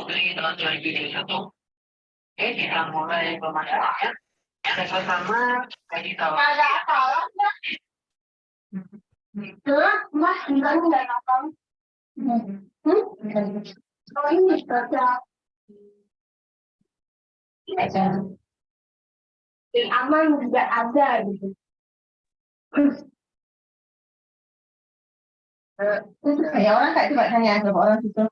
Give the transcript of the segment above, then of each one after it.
dari tahun 2021. Oke, kita mulai pemasaran. Yang pertama, bagi tahu. Mas, enggak apa-apa. Kalau ini baca. Di aman juga ada gitu. Itu kayak orang kayak coba tanya sama orang gitu.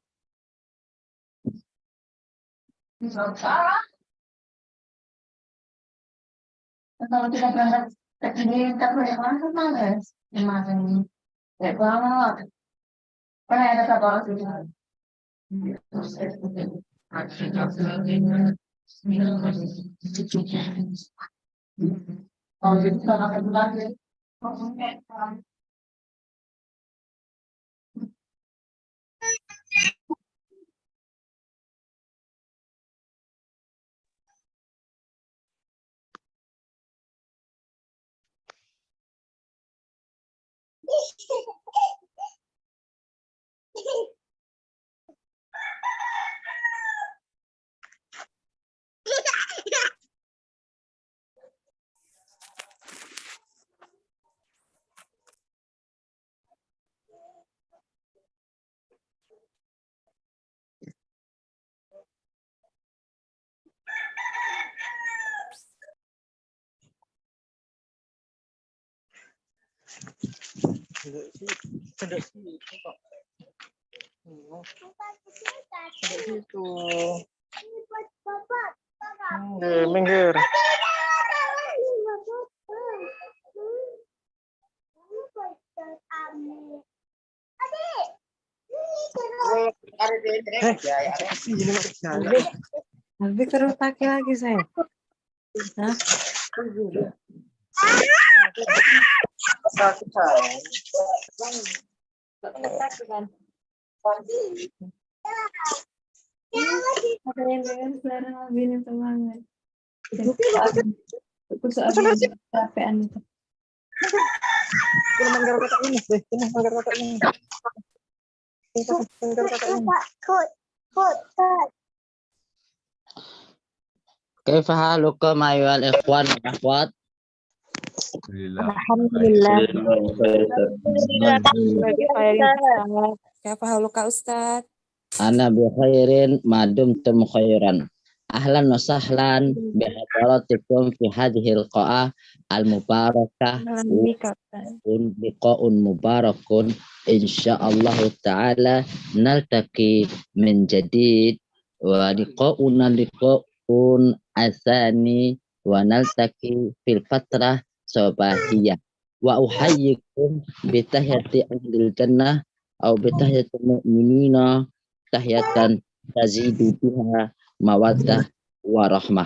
Salah. Kalau kita berangkat ke sini, kita punya orang kan males. Kemarin ini. Kayak banget. Karena ada satu orang sih. Kalau gitu kita akan lagi. Tidak situ. Minggir. Habis terus pakai lagi saya. Hah? Ada yang dengan suara bini semangat. Itu soal capean itu. Manggar kata ini, manggar kata ini. كيف حالكم أيها الإخوان والأخوات؟ Alhamdulillah. Siapa halu Kak Ustaz? أنا بخير ما دمتم خيرا. أهلا وسهلا بحضراتكم في هذه القاعة المباركة. لقاء مبارك إن شاء الله تعالى نلتقي من جديد ولقاؤنا لقاء الثاني ونلتقي في الفترة الصباحية وأحييكم بتحية أهل الجنة أو بتحية المؤمنين تحية تزيد بها مودة ورحمة.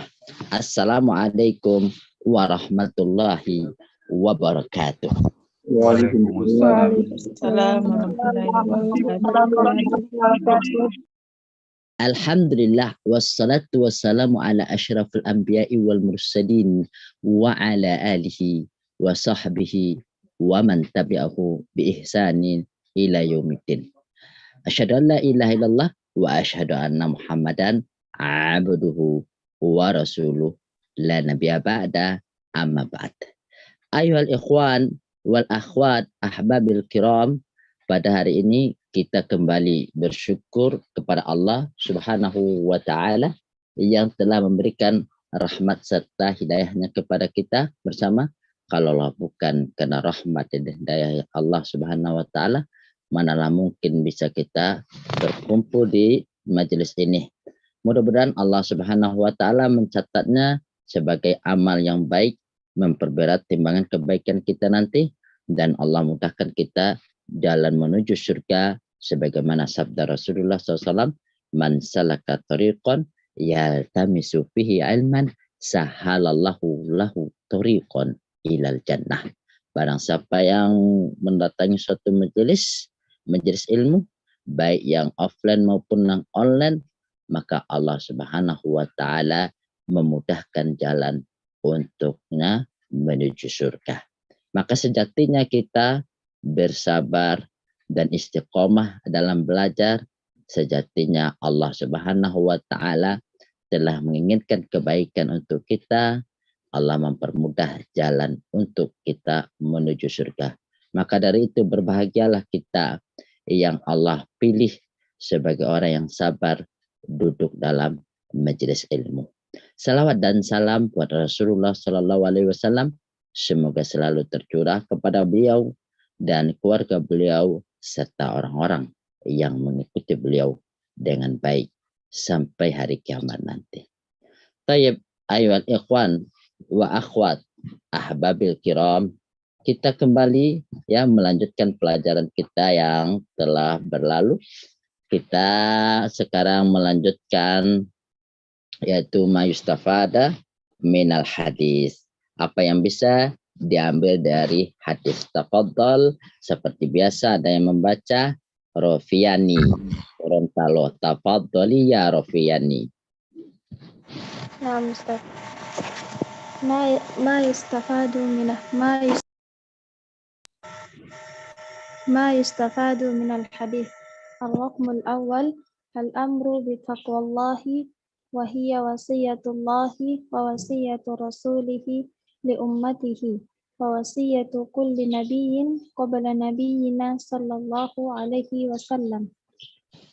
السلام عليكم ورحمة الله وبركاته. Waalaikumsalam warahmatullahi wabarakatuh. Alhamdulillah wassalatu wassalamu ala asyrafil anbiya'i wal mursalin wa ala alihi wa sahbihi wa man tabi'ahu bi ihsanin ila yaumiddin. Asyhadu an la ilaha illallah wa asyhadu anna Muhammadan abduhu wa rasuluh la nabiyya ba'da amma ba'd. Ayuhal ikhwan wal akhwat ahbabil kiram, pada hari ini kita kembali bersyukur kepada Allah Subhanahu wa Ta'ala yang telah memberikan rahmat serta hidayahnya kepada kita bersama. Kalaulah bukan karena rahmat dan hidayah Allah Subhanahu wa Ta'ala, manalah mungkin bisa kita berkumpul di majelis ini. Mudah-mudahan Allah Subhanahu wa Ta'ala mencatatnya sebagai amal yang baik, memperberat timbangan kebaikan kita nanti, dan Allah mudahkan kita jalan menuju surga sebagaimana sabda Rasulullah SAW, man salaka tariqan yaltamisu fihi ilman sahalallahu lahu tariqan ilal jannah. Barang siapa yang mendatangi suatu majelis ilmu, baik yang offline maupun yang online, maka Allah Subhanahu wa Ta'ala memudahkan jalan untuknya menuju surga. Maka sejatinya kita bersabar dan istiqomah dalam belajar Sejatinya Allah Subhanahu wa taala telah menginginkan kebaikan untuk kita. Allah mempermudah jalan untuk kita menuju surga. Maka dari itu berbahagialah kita yang Allah pilih sebagai orang yang sabar duduk dalam majelis ilmu. Salawat dan salam buat Rasulullah Sallallahu Alaihi Wasallam. Semoga selalu tercurah kepada beliau dan keluarga beliau serta orang-orang yang mengikuti beliau dengan baik sampai hari kiamat nanti. Tayyib ayuhal ikhwan wa akhwat ahbabil kiram, kita kembali ya melanjutkan pelajaran kita yang telah berlalu. Kita sekarang melanjutkan yaitu ma yustafada minal hadis. Apa yang bisa diambil dari hadis. Tafadhal, seperti biasa ada yang membaca. Rofiyani Gorontalo, tafadhali ya Rofiyani. نعم أستاذ. ما يستفاد من الحديث. الرقم الأول الأمر بتقوى الله وهي وصية الله ووصية رسوله لأمته ووصية كل نبي قبل نبينا صلى الله عليه وسلم.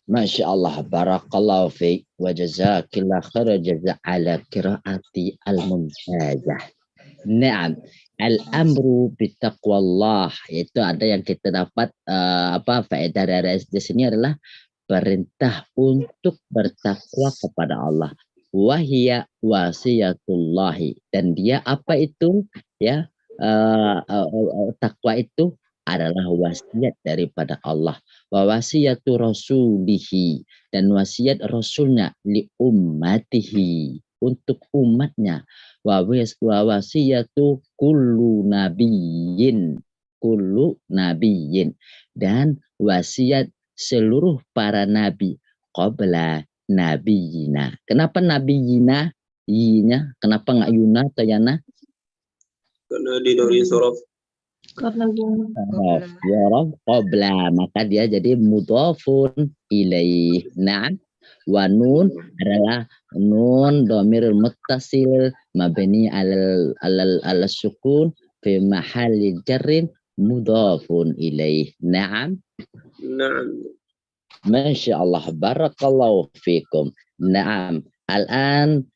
Masya Allah, barakallahu fiik wa jazakillah khair jazaa ala qiraati al-mumtazah. Naam, al-amru bitaqwallah, yaitu ada yang kita dapat faedah dari di sini adalah perintah untuk bertakwa kepada Allah. Wahia wasiyatullahi, dan dia apa itu ya, takwa itu adalah wasiat daripada Allah. Wa wasiyatu rasulihi, dan wasiat rasulnya li ummatihi, untuk umatnya. Wa wasiyatu kullu nabiyyin, dan wasiat seluruh para nabi qabla nabiyina. Kenapa nabiyina? Yinya, kenapa nggak yuna atau yana? Karena di doi sorof. Karena Yorof qabla, maka dia jadi mudhafun ilaih. Nah, wa nun adalah nun dhamirul muttasil mabni alal sukun fi mahalli jarrin mudhafun ilaih. Naam. Naam. Masya Allah, barakallahu fikum. Naam. Al-an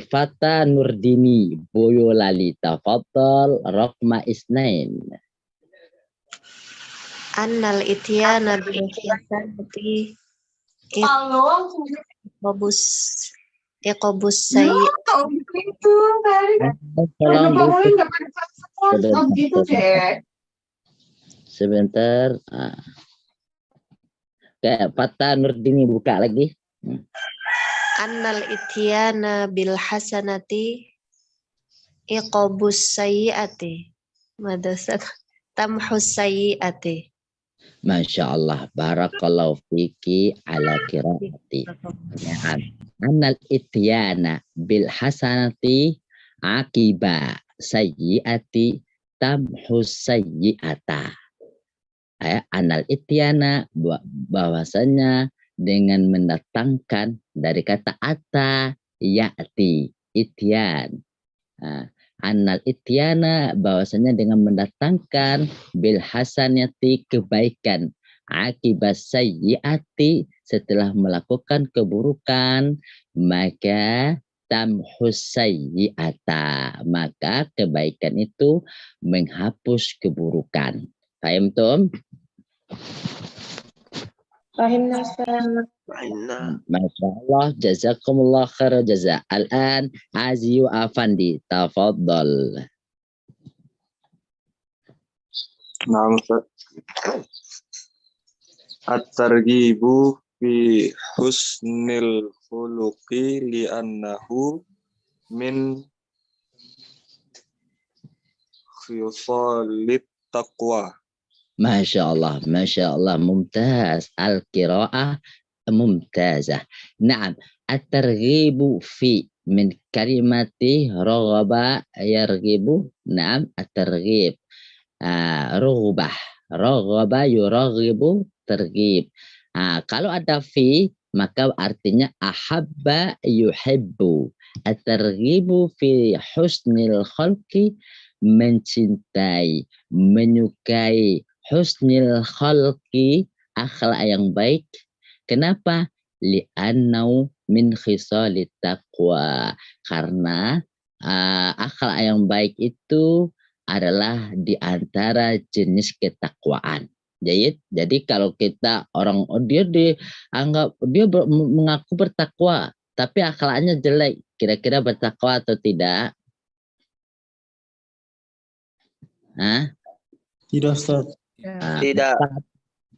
Fata Nurdini Boyolali, tafadhal raqma isnain. Annal ityana bil hasanati iqobus sayyi. Sebentar. Kayak Fata Nurdini buka lagi. Annal ityana bil hasanati iqobus sayyiati madasat tamhus sayyiati. Masya Allah, barakallahu fiki ala qiraati. Annal ityana bil hasanati akiba sayyiati tamhus sayyiata. Annal ityana, bahwasanya dengan mendatangkan dari kata ata ya'ti, ityan. Annal ityana, bahwasanya dengan mendatangkan bil hasanati, kebaikan, akibas sayyiati, setelah melakukan keburukan, maka tamhus sayyiata, maka kebaikan itu menghapus keburukan. Paham Tom? Fahimna. Masya Allah, jazakumullah khair jaza. Al-an Aziyu Afandi, tafadhal. Naam Ustaz. At-targhibu fi husnil khuluqi li'annahu min khisalit taqwa. Masya Allah, mumtaz. Al-qira'ah mumtazah. Naam, at-targhibu fi min kalimati raghaba yarghibu. Naam, at-targhib. Raghbah, raghaba yuraghibu, targhib. Kalau ada fi, maka artinya ahabba yuhibbu. At-targhibu fi husnil khalqi, mencintai, menyukai husnil khalqi, akhlak yang baik. Kenapa? Li'annau min khisalit taqwa. Karena akhlak yang baik itu adalah di antara jenis ketakwaan. Jadi kalau kita dia dianggap mengaku bertakwa, tapi akhlaknya jelek, kira-kira bertakwa atau tidak? Tidak, Ustaz. Tidak.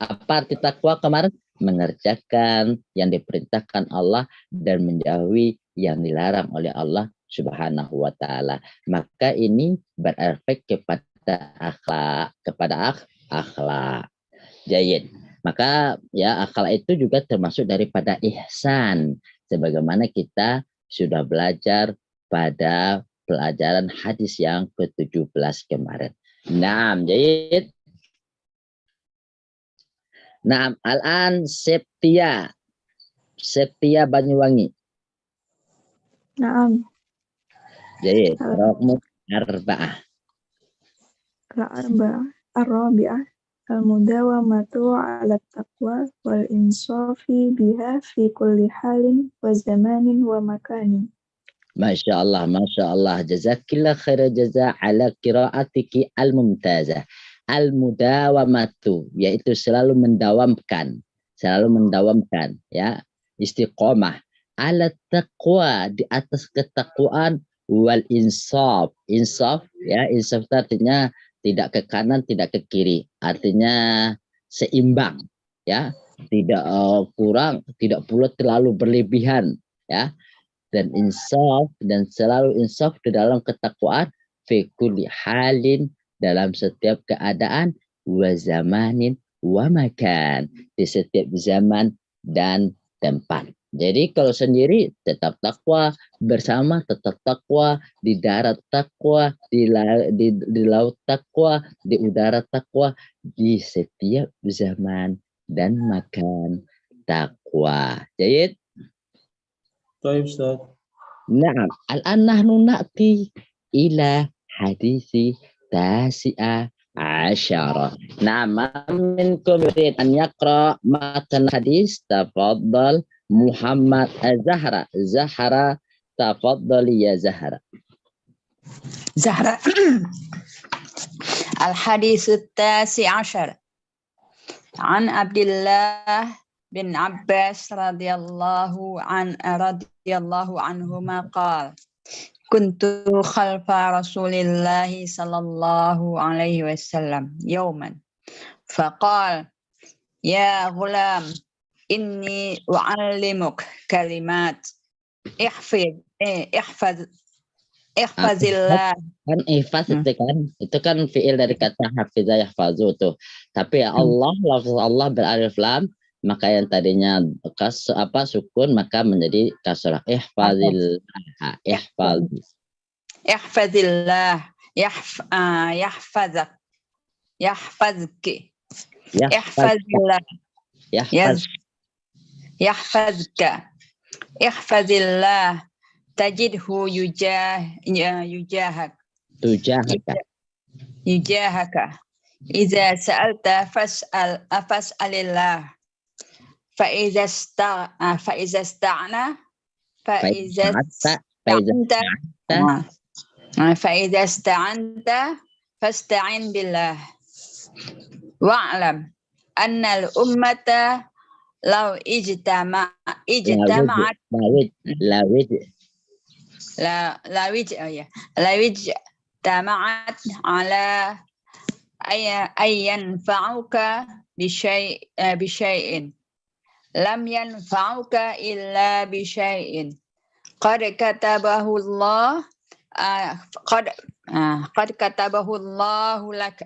Apa arti takwa kemarin? Mengerjakan yang diperintahkan Allah dan menjauhi yang dilarang oleh Allah Subhanahu wa taala. Maka ini berefek kepada akhlak. Jayid. Maka ya akhlak itu juga termasuk daripada ihsan. Sebagaimana kita sudah belajar pada pelajaran hadis yang ke-17 kemarin. Naam, jayid. Naam, al-an Septia Banyuwangi. Naam. Jayid. Raqmu arba'ah. Al-arba'ah. Ar-rabi'ah. Al-mudawamatu ala taqwa wal insafi biha fi kulli halin wa zamanin wa makanin. Masya Allah. Jazakillah khaira jaza ala qiraatiki al-mumtazah. Al-mudawamatu, yaitu selalu mendawamkan, ya, istiqomah ala taqwa, di atas ketakwaan, wal insaf, ya, insaf artinya tidak ke kanan, tidak ke kiri, artinya seimbang, ya, tidak kurang, tidak pula terlalu berlebihan, ya, dan selalu insaf di dalam ketakwaan, fi kulli halin, dalam setiap keadaan, wa zamanin wa makan, di setiap zaman dan tempat. Jadi kalau sendiri tetap takwa, bersama tetap takwa, di darat takwa, di laut takwa, di udara takwa, di setiap zaman dan makan takwa. Jayid. Baik, Ustaz. Naam, al-an nahnu na'ti ila hadisi tasi'a asyara. Naam, minkum yurid an yaqra matan hadis, tafaddal Muhammad Zahra. Tafaddali ya Zahra. Al-hadis at-tasi' ashar. An Abdullah bin Abbas radhiyallahu anhuma qala kuntu khalfa Rasulillah sallallahu alaihi wasallam yawman faqala ya ghulam inni u'allimuk kalimat ihfazillah. Kan ihfaz itu kan fiil dari kata hafiza yahfazu tuh. Tapi ya Allah, lafaz Allah beralif lam, maka yang tadinya sukun maka menjadi kasrah. Ihfazillah, ihfazillah, yahfazak, yahfazki, ihfazillah, yahfazka, ihfazillah, tajidhu yujahaka. Iza sa'alta fas'alillah. Fa'iza sta'anta fasta'in billah. Wa'lam annal ummata law ijtama'at ala yanfa'uka bisyai'in lam yanfa'uka illa bisyai'in qad katabahu Allahu laka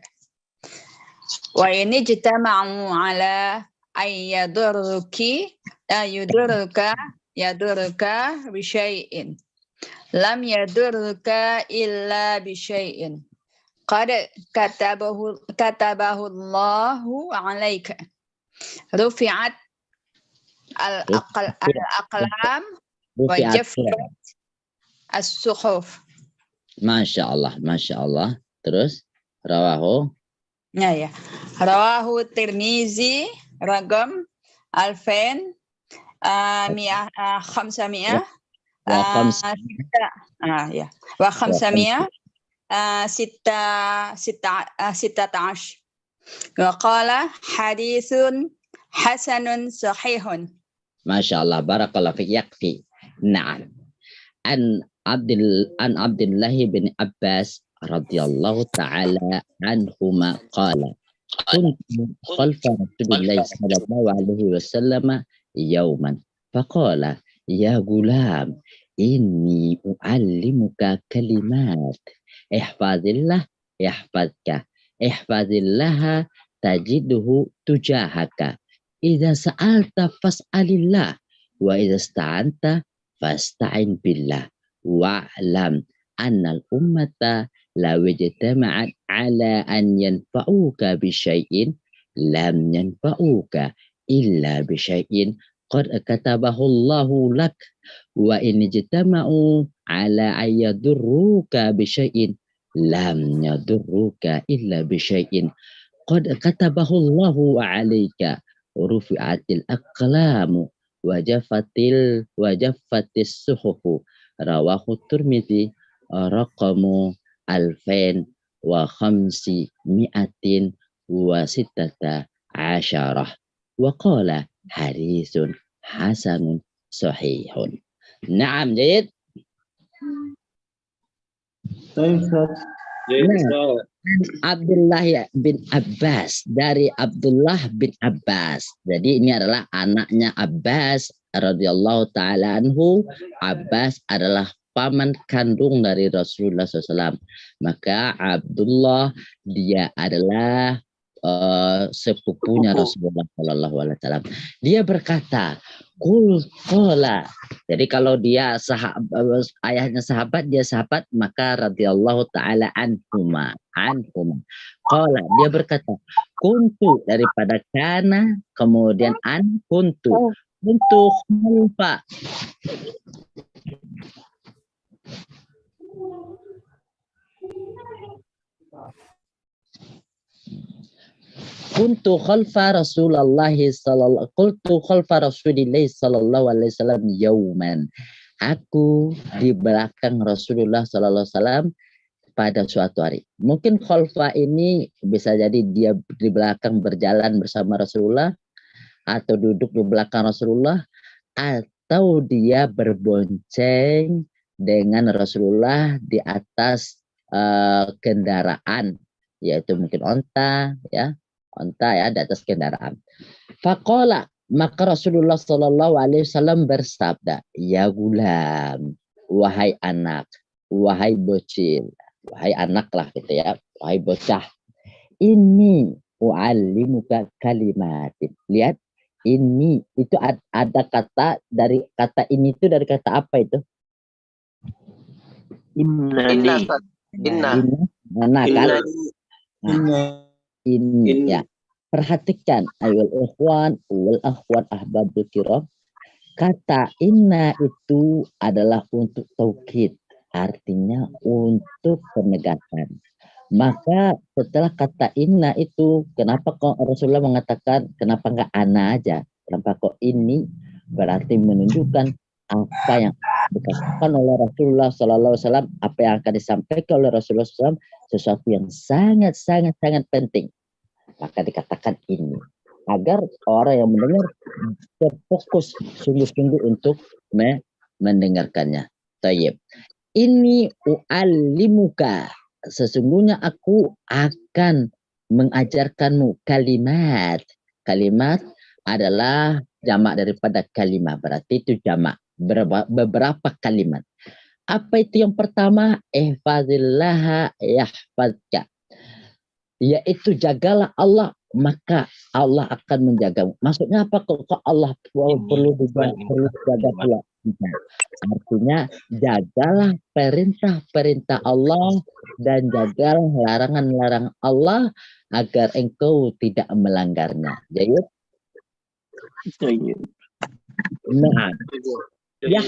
wa in ijtama'u ala yadurruka bisyai'in lam yadurruka illa bisyai'in qad katabahu Allahu 'alaika rufi'at al-aqlam wa rufi'at jaffat as-suhuf. Masya Allah. Terus rawahu Ya. Rawahu Tirmizi ragam alfen mi'ah khamsamiyah wa khams ya wa khamsamiyah sita tash wa qala hadithun hasanun sahihun. Masya Allah, barakallahu fiik, yakfi. Naam. An Abdullah bin Abbas radhiyallahu ta'ala anhuma qala kuntu khalfa Rasulillah sallallahu alaihi wasallam yawman faqala ya gulam inni uallimuka kalimat ihfazillah yahfazka ihfazillaha tajidhu tujahaka idza sa'alta fas'alillah wa idza ista'anta fasta'in billah wa'lam annal ummata law ijtama'at ala an yanfa'uka bi syai'in lam yanfa'uka illa bi syai'in qad katabahu Allahu lak wa in ijtama'u ala an yadurruka bi syai'in lam yadurruka illa bi syai'in qad katabahu Allahu 'alaika rufi'atil aqlamu wajafatis suhufu rawahu Tirmidzi raqamu alfain wa khamsi mi'atin wa sittata asyarah wa qala hadithun hasanun sahihun. Naam, jayid. طيب أستاذ. Abdullah bin Abbas, dari Abdullah bin Abbas. Jadi ini adalah anaknya Abbas radhiyallahu taala anhu. Abbas adalah paman kandung dari Rasulullah SAW. Maka Abdullah dia adalah sepupunya Rasulullah SAW. Dia berkata, Qul qala. Jadi kalau dia ayahnya sahabat, dia sahabat, maka radhiyallahu taala anhuma. Qala, dia berkata, kuntu daripada kana, kemudian an kuntu khalfa. Kuntu khalfa Rasulullah sallallahu alaihi wasallam yauman. Aku di belakang Rasulullah sallallahu alaihi wasallam pada suatu hari. Mungkin khalfa ini bisa jadi dia di belakang berjalan bersama Rasulullah, atau duduk di belakang Rasulullah, atau dia berbonceng dengan Rasulullah di atas kendaraan, yaitu mungkin onta ya, di atas kendaraan. Faqala, maka Rasulullah sallallahu alaihi wasallam bersabda, ya gulam, wahai anak, wahai bocil, wahai anak lah gitu ya, wahai bocah, ini u'allimuka kalimatin. Lihat, ini itu ada kata, dari kata ini itu dari kata apa itu? Inna kan? Ini ya. Perhatikan ayol ikhwan wal akhwat ahbabul kiram, kata inna itu adalah untuk taukid, artinya untuk penegasan. Maka setelah kata inna itu, kenapa kok Rasulullah mengatakan kenapa enggak ana aja, kenapa kok ini, berarti menunjukkan apa yang dikatakan oleh Rasulullah SAW, apa yang akan disampaikan oleh Rasulullah SAW, sesuatu yang sangat penting. Maka dikatakan ini, agar orang yang mendengar terfokus sungguh-sungguh untuk mendengarkannya. Tayyib. Ini u'allimuka, sesungguhnya aku akan mengajarkanmu kalimat. Kalimat adalah jamak daripada kalimah, berarti itu jamak, beberapa kalimat. Apa itu yang pertama? Ihfazillaha yahfazka, yaitu jagalah Allah, maka Allah akan menjagamu. Maksudnya apa? Kok Allah perlu dijaga pula? Artinya jagalah perintah-perintah Allah dan jagalah larangan-larangan Allah agar engkau tidak melanggarnya. Jadi Nah, ya,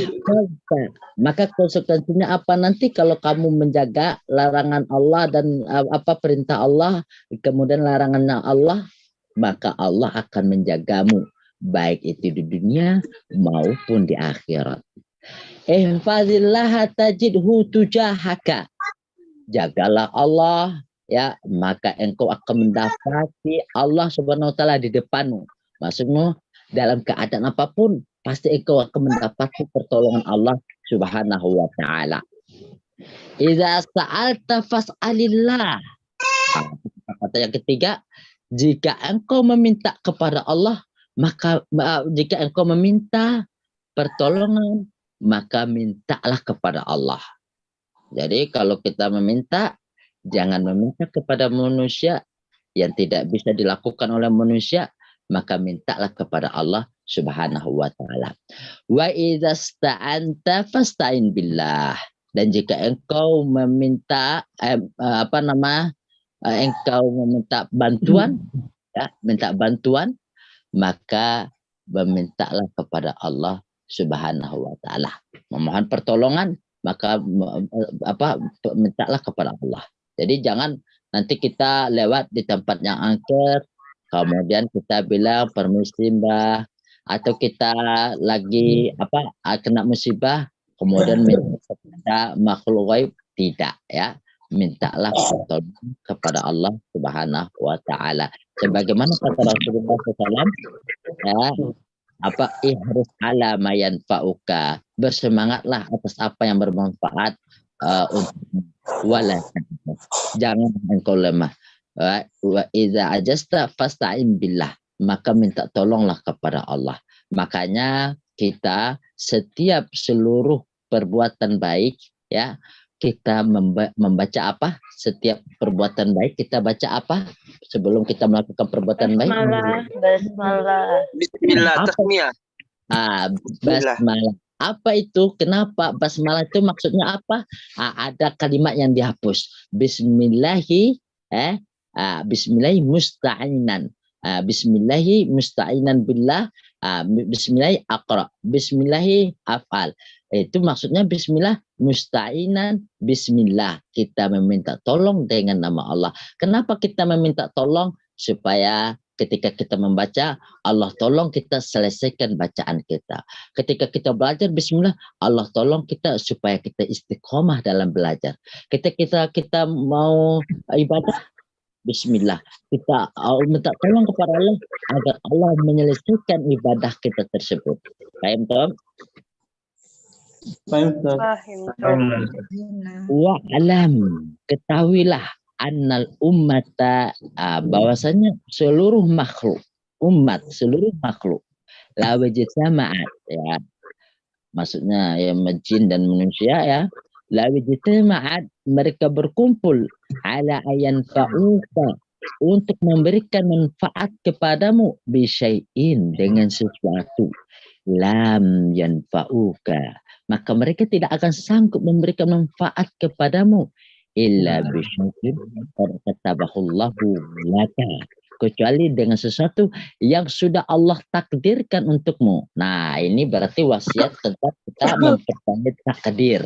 maka konsekuensinya apa nanti kalau kamu menjaga larangan Allah dan apa perintah Allah, kemudian larangannya Allah, maka Allah akan menjagamu baik itu di dunia maupun di akhirat. Ihfazillah tajidhu tujahaka. Jagalah Allah, ya, maka engkau akan mendapati Allah Subhanahu wa taala di depanmu. Maksudnya dalam keadaan apapun pasti engkau akan mendapati pertolongan Allah Subhanahu wa taala. Idza sa'alta fas'alillah. Kata yang ketiga, jika engkau meminta kepada Allah, maka jika engkau meminta pertolongan, maka mintalah kepada Allah. Jadi kalau kita meminta, jangan meminta kepada manusia yang tidak bisa dilakukan oleh manusia, maka mintalah kepada Allah Subhanahu wa taala. Wa idza sta'anta fasta'in billah. Dan jika engkau meminta engkau meminta bantuan, ya, minta bantuan, maka memintalah kepada Allah Subhanahu wa taala. Memohon pertolongan, maka mintalah kepada Allah. Jadi jangan nanti kita lewat di tempat yang angker, kemudian kita bilang permisi Mbah, atau kita lagi kena musibah, kemudian minta kepada makhluk gaib, tidak, ya. Mintalah pertolongan kepada Allah Subhanahu wa taala. Sebagaimana kata Rasulullah SAW, ya, ihris ala ma yanfa'uka. Bersemangatlah atas apa yang bermanfaat untuk wala. Jangan engkau lemah. Wa idza ajasta fasta'in billah. Maka minta tolonglah kepada Allah. Makanya kita setiap seluruh perbuatan baik, ya, kita membaca apa? Setiap perbuatan baik kita baca apa? Sebelum kita melakukan perbuatan baik. Basmalah. Bismillah, tasmiyah. Basmalah. Apa itu? Kenapa? Basmalah itu maksudnya apa? Ada kalimat yang dihapus. Bismillahi Bismillahi musta'inan. Bismillahi musta'inan billah. Bismillahi aqra. Bismillahi af'al. Itu maksudnya bismillah musta'inan bismillah. Kita meminta tolong dengan nama Allah. Kenapa kita meminta tolong? Supaya ketika kita membaca, Allah tolong kita selesaikan bacaan kita. Ketika kita belajar bismillah, Allah tolong kita supaya kita istiqomah dalam belajar. Ketika kita mau ibadah, bismillah, kita minta tolong kepada Allah agar Allah menyelesaikan ibadah kita tersebut. Paham, Tom? Wa alam, ketahuilah annal ummata, bahwasanya seluruh makhluk, seluruh makhluk la wajtama'at, ya, maksudnya ya jin dan manusia, ya, la wajtama'at, mereka berkumpul ala ayan fa'uka, untuk memberikan manfaat kepadamu bisyai'in, dengan sesuatu, lam yanfa'uka, maka mereka tidak akan sanggup memberikan manfaat kepadamu illa bisyai'in qad katabahullahu laka, kecuali dengan sesuatu yang sudah Allah takdirkan untukmu. Nah, ini berarti wasiat tentang kita mempercayai takdir.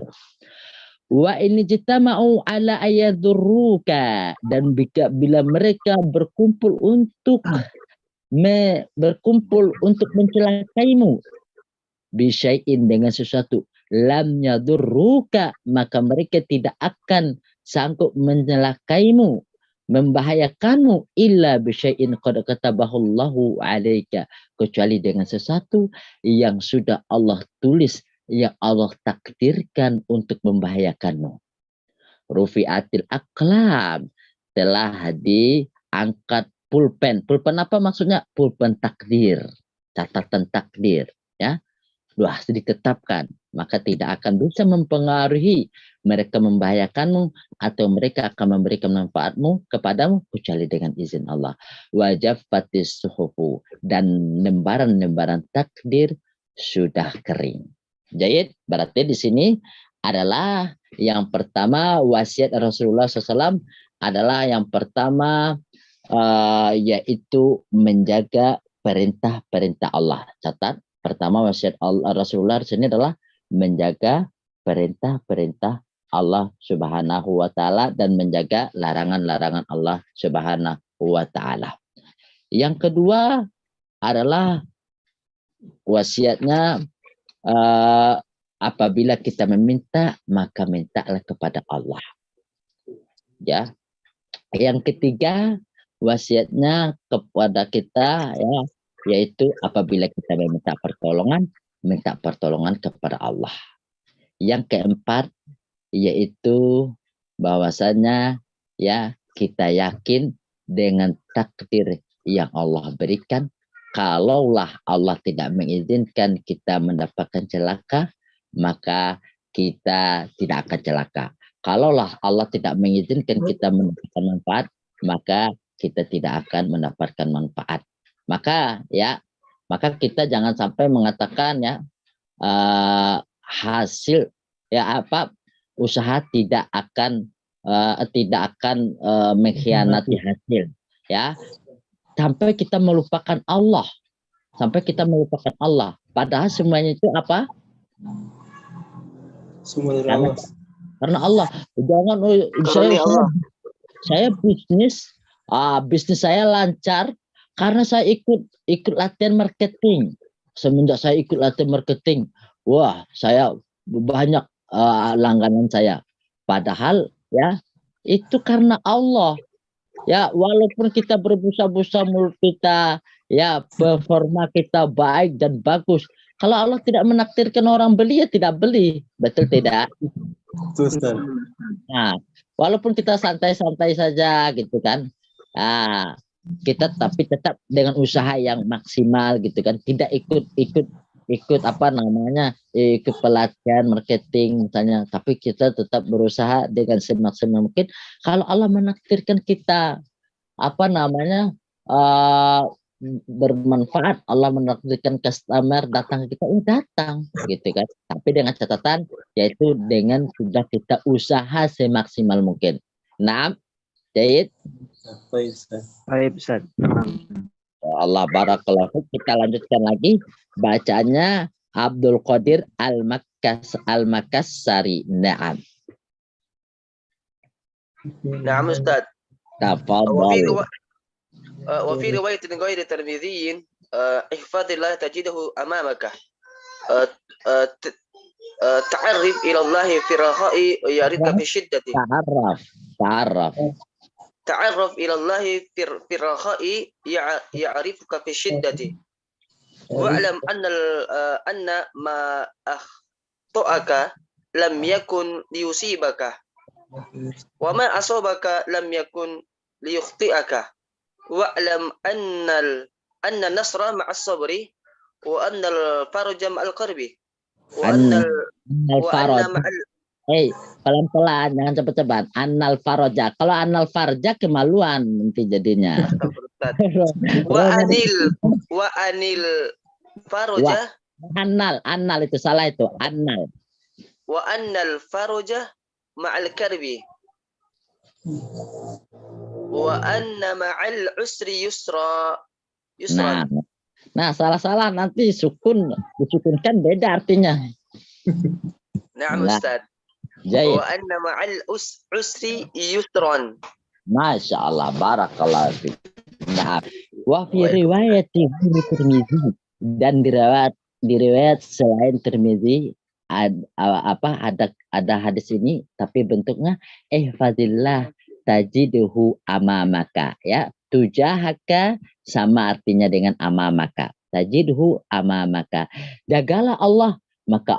Wa ini jitama'u ala ayadurruka, dan bila mereka berkumpul untuk mencelakaimu bisyai'in, dengan sesuatu, lam yadurruka, maka mereka tidak akan sanggup mencelakaimu, membahayakanmu, illa bisyai'in qad katabahullahu alaika, kecuali dengan sesuatu yang sudah Allah tulis, yang Allah takdirkan untuk membahayakanmu. Rufi'atil aqlam, telah diangkat pulpen. Pulpen apa maksudnya? Pulpen takdir, catatan takdir, ya. Sudah ditetapkan, maka tidak akan bisa mempengaruhi mereka membahayakanmu atau mereka akan memberikan manfaatmu kepadamu kecuali dengan izin Allah. Wajaffatis suhufu, dan lembaran-lembaran takdir sudah kering. Jadi berarti di sini adalah yang pertama, wasiat Rasulullah SAW adalah yang pertama, yaitu menjaga perintah-perintah Allah. Catat, Pertama wasiat Rasulullah di sini adalah menjaga perintah-perintah Allah Subhanahu wa taala dan menjaga larangan-larangan Allah Subhanahu wa taala. Yang kedua adalah wasiatnya apabila kita meminta maka mintalah kepada Allah. Ya. Yang ketiga wasiatnya kepada kita ya yaitu apabila kita meminta pertolongan, minta pertolongan kepada Allah. Yang keempat yaitu bahwasanya ya kita yakin dengan takdir yang Allah berikan. Kalaulah Allah tidak mengizinkan kita mendapatkan celaka, maka kita tidak akan celaka. Kalaulah Allah tidak mengizinkan kita mendapatkan manfaat, maka kita tidak akan mendapatkan manfaat. Maka kita jangan sampai mengatakan ya hasil ya usaha tidak akan mengkhianati hasil ya sampai kita melupakan Allah padahal semuanya itu apa Semua dari Allah. karena Allah. Jangan saya bisnis saya lancar karena saya ikut latihan marketing. Semenjak saya ikut latihan marketing, wah saya banyak langganan saya. Padahal ya itu karena Allah. Ya walaupun kita berbusa-busa mulut kita, ya performa kita baik dan bagus. Kalau Allah tidak menakdirkan orang beli ya tidak beli, betul tidak? Betul, Ustaz. Nah, walaupun kita santai-santai saja gitu kan, kita tapi tetap dengan usaha yang maksimal gitu kan, tidak ikut ikut pelatihan marketing misalnya, tapi kita tetap berusaha dengan semaksimal mungkin. Kalau Allah menakdirkan kita bermanfaat, Allah menakdirkan customer datang ke kita, datang gitu kan, tapi dengan catatan yaitu dengan sudah kita usaha semaksimal mungkin. Nah, Jahid. Baik, Ustaz. Allah barakallahu. Kita lanjutkan lagi bacanya Abdul Qadir Al-Makassari. Naam. نعم أستاذ. Tafadhal. وفي رواية غير الترمذي احفظ الله تجده أمامك تعرف إلى الله في الرخاء يعرفك في الشدة. تعرف إلى الله في الرخاء يعرفك في الشدة. واعلم أن ما أخطأك لم يكن ليصيبك وما أصابك لم يكن ليخطئك. واعلم أن النصر مع الصبر وأن الفرج مع القرب pelan-pelan, jangan cepat-cepat. Annal faroja. Kalau annal farja kemaluan nanti jadinya. Wa anil faroja. Annal itu salah itu. Annal. Wa annal faroja ma'al karbi. Wa anna ma'al usri yusra. Nah, salah-salah nanti disukunkan beda artinya. Na'am Ustaz. Wa anna ma'al usri yusran. Masya Allah, barakallahu fiik. Nah, wa fi riwayat Tirmizi, dan di riwayat selain Tirmizi ada hadis ini tapi bentuknya ihfazillah tajiduhu amamaka ya. Tujahaka sama artinya dengan amamaka. Tajiduhu amamaka. Jagalah Allah, maka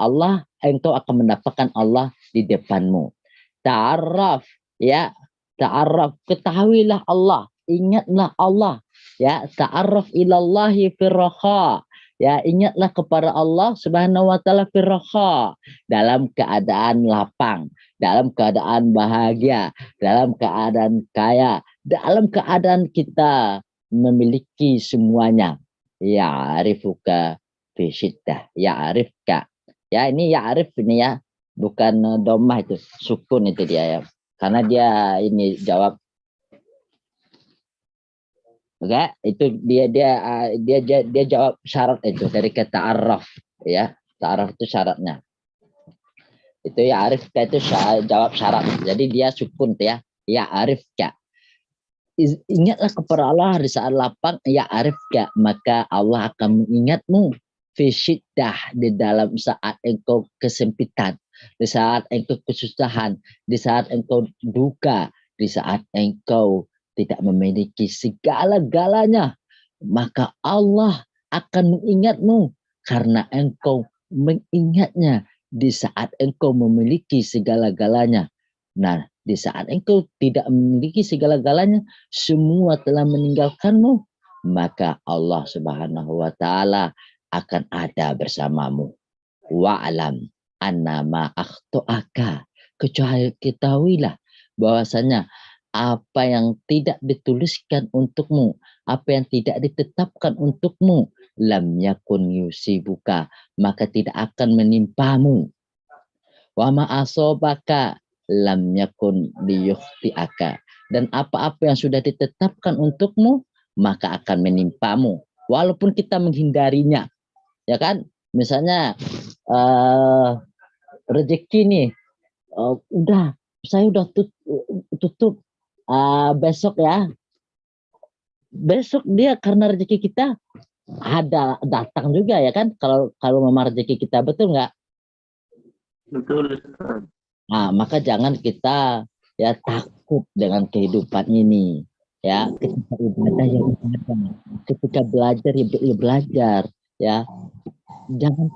engkau akan mendapatkan Allah di depanmu. Ta'arraf ya, ta'arraf, ketahuilah Allah, ingatlah Allah ya. Ta'arraf ilallahi firraha ya, ingatlah kepada Allah Subhanahu wa taala firraha, dalam keadaan lapang, dalam keadaan bahagia, dalam keadaan kaya, dalam keadaan kita memiliki semuanya. Ya'rifuka fi syiddah, ya'rifka. Ya, ini ya'rif ini ya, bukan dhammah itu, sukun itu dia ya. Karena dia ini jawab Oke, itu dia jawab syarat itu dari kata araf, ya. Ta'aruf itu syaratnya. Itu ya arif itu jawab syarat. Jadi dia sukun ya. Ya arif ka. Ingatlah kepada Allah di saat lapang, ya arif ka, maka Allah akan mengingatmu fi syiddah, di dalam saat engkau kesempitan, di saat engkau kesusahan, di saat engkau duka, di saat engkau tidak memiliki segala-galanya, maka Allah akan mengingatmu karena engkau mengingatnya di saat engkau memiliki segala-galanya. Nah, di saat engkau tidak memiliki segala-galanya, semua telah meninggalkanmu, maka Allah Subhanahu wa taala akan ada bersamamu. Wa'lam annama akhtoaka, ketahuilah bahwasanya apa yang tidak dituliskan untukmu, apa yang tidak ditetapkan untukmu, lam yakun yusibuka, maka tidak akan menimpamu. Wa ma asobaka lam yakun liyukhtiaka, dan apa-apa yang sudah ditetapkan untukmu maka akan menimpamu walaupun kita menghindarinya, ya kan? Misalnya rezeki nih, saya udah tutup besok ya. Besok dia karena rezeki kita ada datang juga, ya kan? Kalau memang rezeki kita, betul nggak? Betul. Nah, maka jangan kita ya takut dengan kehidupan ini. Ya, ketika ibadah ya ibadah, ketika belajar ya belajar, ya. Jangan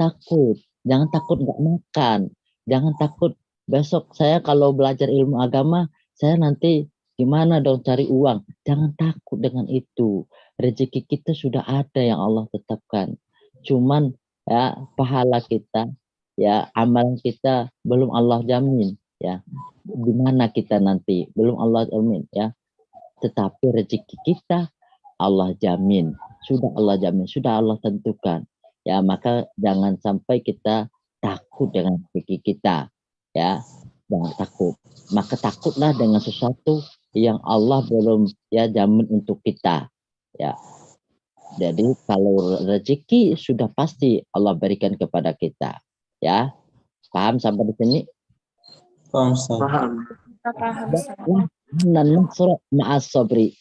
takut nggak makan, jangan takut besok saya kalau belajar ilmu agama saya nanti gimana dong cari uang. Jangan takut dengan itu. Rezeki kita sudah ada yang Allah tetapkan. Cuman ya pahala kita, ya amalan kita belum Allah jamin, ya. Gimana kita nanti belum Allah jamin, ya. Tetapi rezeki kita Allah jamin, sudah Allah jamin, sudah Allah tentukan. Ya, maka jangan sampai kita takut dengan rezeki kita, ya. Jangan takut. Maka takutlah dengan sesuatu yang Allah belum ya jamin untuk kita, ya. Jadi kalau rezeki sudah pasti Allah berikan kepada kita, ya. Paham sampai di sini? Paham, Ustaz. Ma'as-sabri.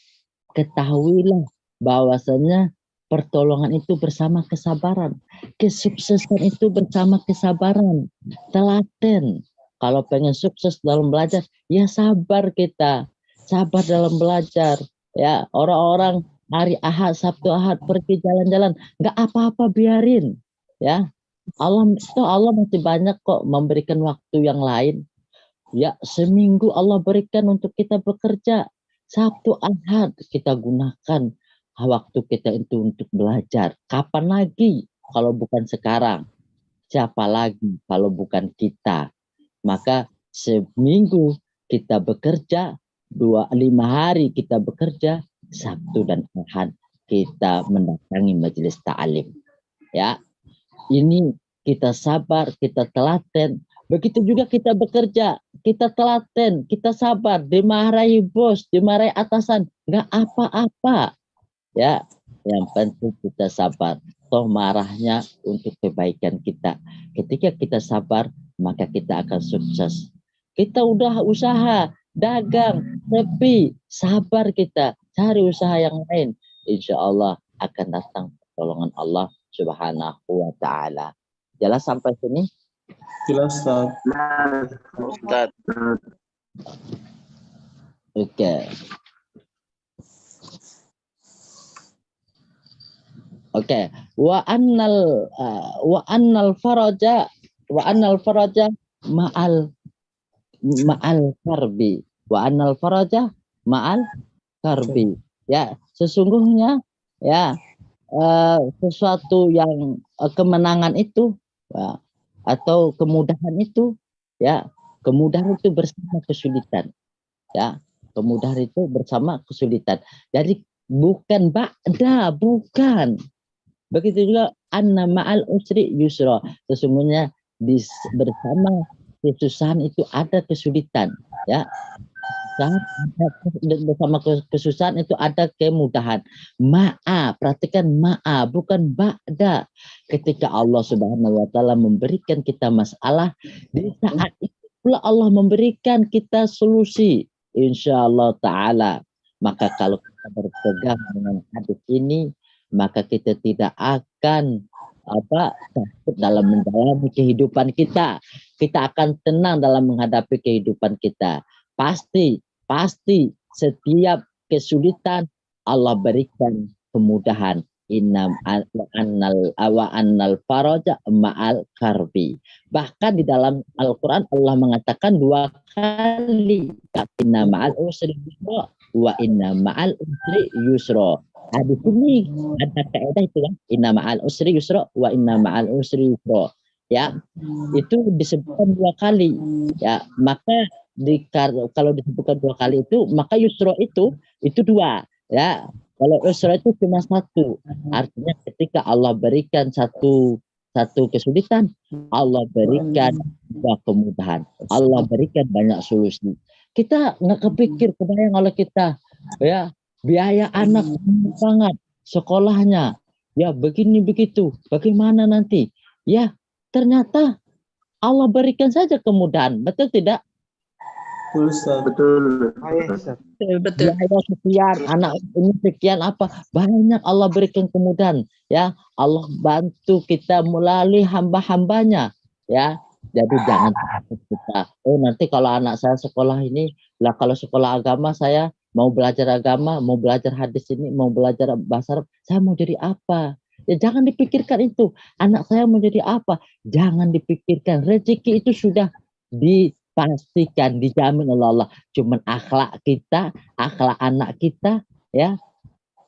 Ketahuilah bahwasanya pertolongan itu bersama kesabaran. Kesuksesan itu bersama kesabaran. Telaten. Kalau pengen sukses dalam belajar, ya sabar kita. Sabar dalam belajar. Ya, orang-orang hari Ahad, Sabtu Ahad pergi jalan-jalan, nggak apa-apa, biarin. Ya, Allah masih banyak kok memberikan waktu yang lain. Ya, seminggu Allah berikan untuk kita bekerja. Sabtu Ahad kita gunakan waktu kita itu untuk belajar. Kapan lagi kalau bukan sekarang? Siapa lagi kalau bukan kita? Maka seminggu kita bekerja, 5 hari kita bekerja, Sabtu dan Ahad kita mendatangi majelis ta'lim. Ya, ini kita sabar, kita telaten. Begitu juga kita bekerja, kita telaten, kita sabar, dimarahi bos, dimarahi atasan, nggak apa-apa. Ya, yang penting kita sabar. Toh marahnya untuk kebaikan kita. Ketika kita sabar, maka kita akan sukses. Kita udah usaha, dagang, sepi, sabar kita, cari usaha yang lain. Insya Allah akan datang pertolongan Allah Subhanahu wa ta'ala. Jelas sampai sini? Jelas, Ustaz. Ustaz. Oke. Oke. Wa annal faraja ma'al karbi. Wa annal faraja ma'al karbi. Ya, sesungguhnya ya sesuatu yang kemenangan itu, ya, atau kemudahan itu, ya, kemudahan itu bersama kesulitan, ya, kemudahan itu bersama kesulitan. Jadi bukan ba'da, bukan. Begitu juga anna ma'al usri yusra, sesungguhnya bersama kesusahan itu ada kesulitan, ya. kesusahan, bersama kesusahan itu ada kemudahan. Ma'a, perhatikan ma'a, bukan ba'da. Ketika Allah Subhanahu wa taala memberikan kita masalah, di saat itu pula Allah memberikan kita solusi. Insyaallah taala. Maka kalau kita berpegang dengan hadis ini, maka kita tidak akan takut dalam menjalani kehidupan kita. Kita akan tenang dalam menghadapi kehidupan kita. Pasti setiap kesulitan Allah berikan kemudahan. Annal faraja ma'al karbi. Bahkan di dalam Al-Quran Allah mengatakan 2 kali, inna ma'al usri yusra wa inna ma'al usri yusra. Di sini ada kaidah itu kan, inna ma'al usri yusra wa inna ma'al usri yusra. Ya, itu disebutkan 2 kali. Ya, maka kalau disebutkan 2 kali itu, maka yusra itu 2. Ya, kalau usra itu cuma 1. Artinya ketika Allah berikan satu kesulitan, Allah berikan kemudahan. Allah berikan banyak solusi. Kita nggak kebayang oleh kita, ya, biaya anak sangat, sekolahnya, ya begini begitu, bagaimana nanti? Ya, ternyata Allah berikan saja kemudahan, betul tidak? Betul. Betul. Biaya sekian, anak ini sekian apa, banyak Allah berikan kemudahan. Ya, Allah bantu kita melalui hamba-hambanya. Ya, jadi jangan takut kita. Oh, nanti kalau anak saya sekolah ini, lah kalau sekolah agama saya mau belajar agama, mau belajar hadis ini, mau belajar bahasa Arab, saya mau jadi apa? Ya jangan dipikirkan itu. Anak saya mau jadi apa? Jangan dipikirkan. Rezeki itu sudah dipastikan, dijamin oleh Allah. Cuman akhlak kita, akhlak anak kita, ya,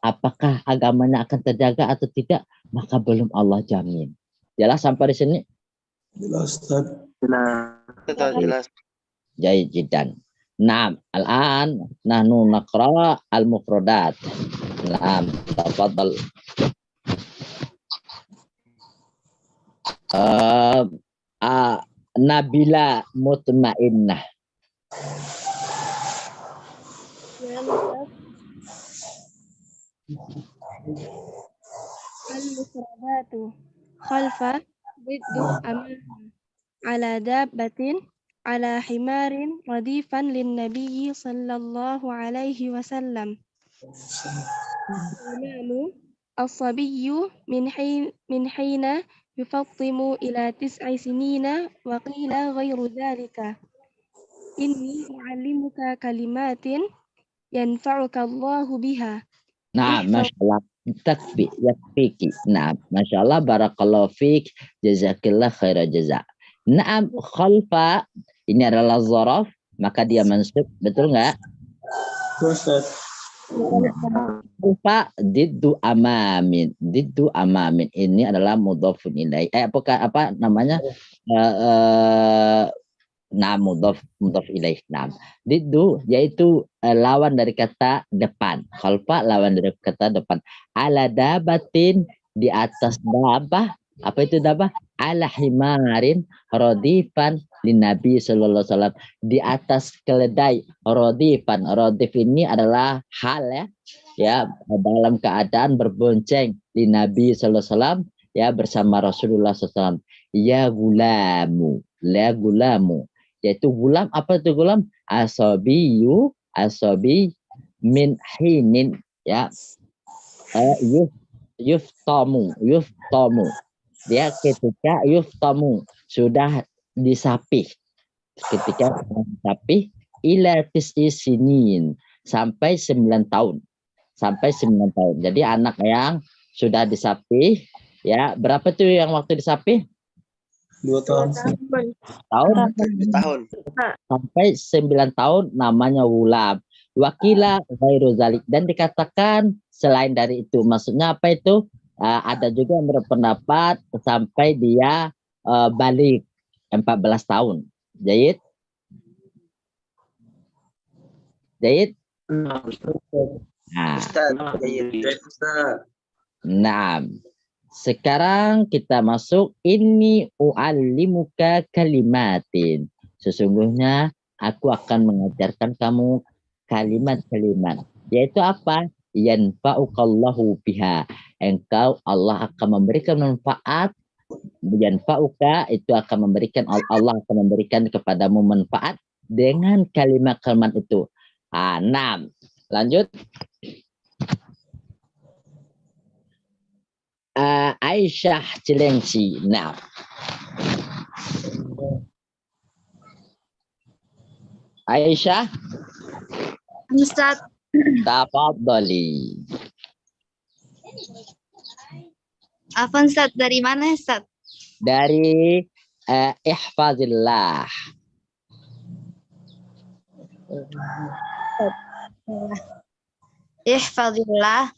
apakah agamanya akan terjaga atau tidak, maka belum Allah jamin. Jelas sampai di sini? Jelas, Ustaz. Jelas. Jayid jiddan. Naam, al-an nahnu naqra al-mufradat. Naam, tafadhal. Nabila Mutmainnah. Al-mufradatu khalfa diddu amam ala dabbatin ala himarin radifan lin nabiyyi sallallahu alaihi wasallam. Imamu as-sabiyyu min hina yufattimu ila 9 sinina wa qila ghairu dhalika. Inni u'allimuka kalimatin yanfa'uka Allahu biha. Nah, masyaallah, yakfiki. Nah, masyaallah, barakallahu fiik, jazakillah khaira jaza. Naam, khalfa ini adalah zaraf, maka dia mansub, betul enggak? Ustaz. Khalfa diddu amamin. Diddu amamin ini adalah mudhafun ilaih. Apa namanya? Mudhaf ilaih. Nah, diddu yaitu lawan dari kata depan. Khalfa lawan dari kata depan. Ala dabatin, di atas dabah. Apa itu dabah? Ala himarin radifan lin Nabi sallallahu alaihi wasallam, di atas keledai radifan. Radif ini adalah hal, ya, dalam keadaan berbonceng lin Nabi sallallahu alaihi wasallam, ya, bersama Rasulullah sallallahu alaihi wasallam. Ya gulamu, la gulamu, yaitu gulam. Apa itu gulam? Asabi min hinin, ya, yuftamu, dia ketika yuftamu sudah disapih, ketika disapih ila tis'i sinin, sampai 9 tahun, jadi anak yang sudah disapih, ya, berapa tuh yang waktu disapih? 2 tahun. Tahun. Sampai 9 tahun namanya gulam. Wakila ghairu zalik, dan dikatakan selain dari itu. Maksudnya apa itu? Ada juga yang berpendapat sampai dia balik 14 tahun. Jayid? Nah, nah, sekarang kita masuk ini u'allimuka kalimatin. Sesungguhnya aku akan mengajarkan kamu kalimat-kalimat. Yaitu apa? Yanfa'ukallahu biha. Engkau Allah akan memberikan manfaat. Yanfa'uka itu akan memberikan, Allah akan memberikan kepadamu manfaat dengan kalimat-kalimat itu. 6. Lanjut. Aisyah Cilengsi. Nah. Aisyah. Ustaz. Tafadhali. Afwan Ustaz, dari mana Ustaz? Dari ihfazillah. Ihfazillah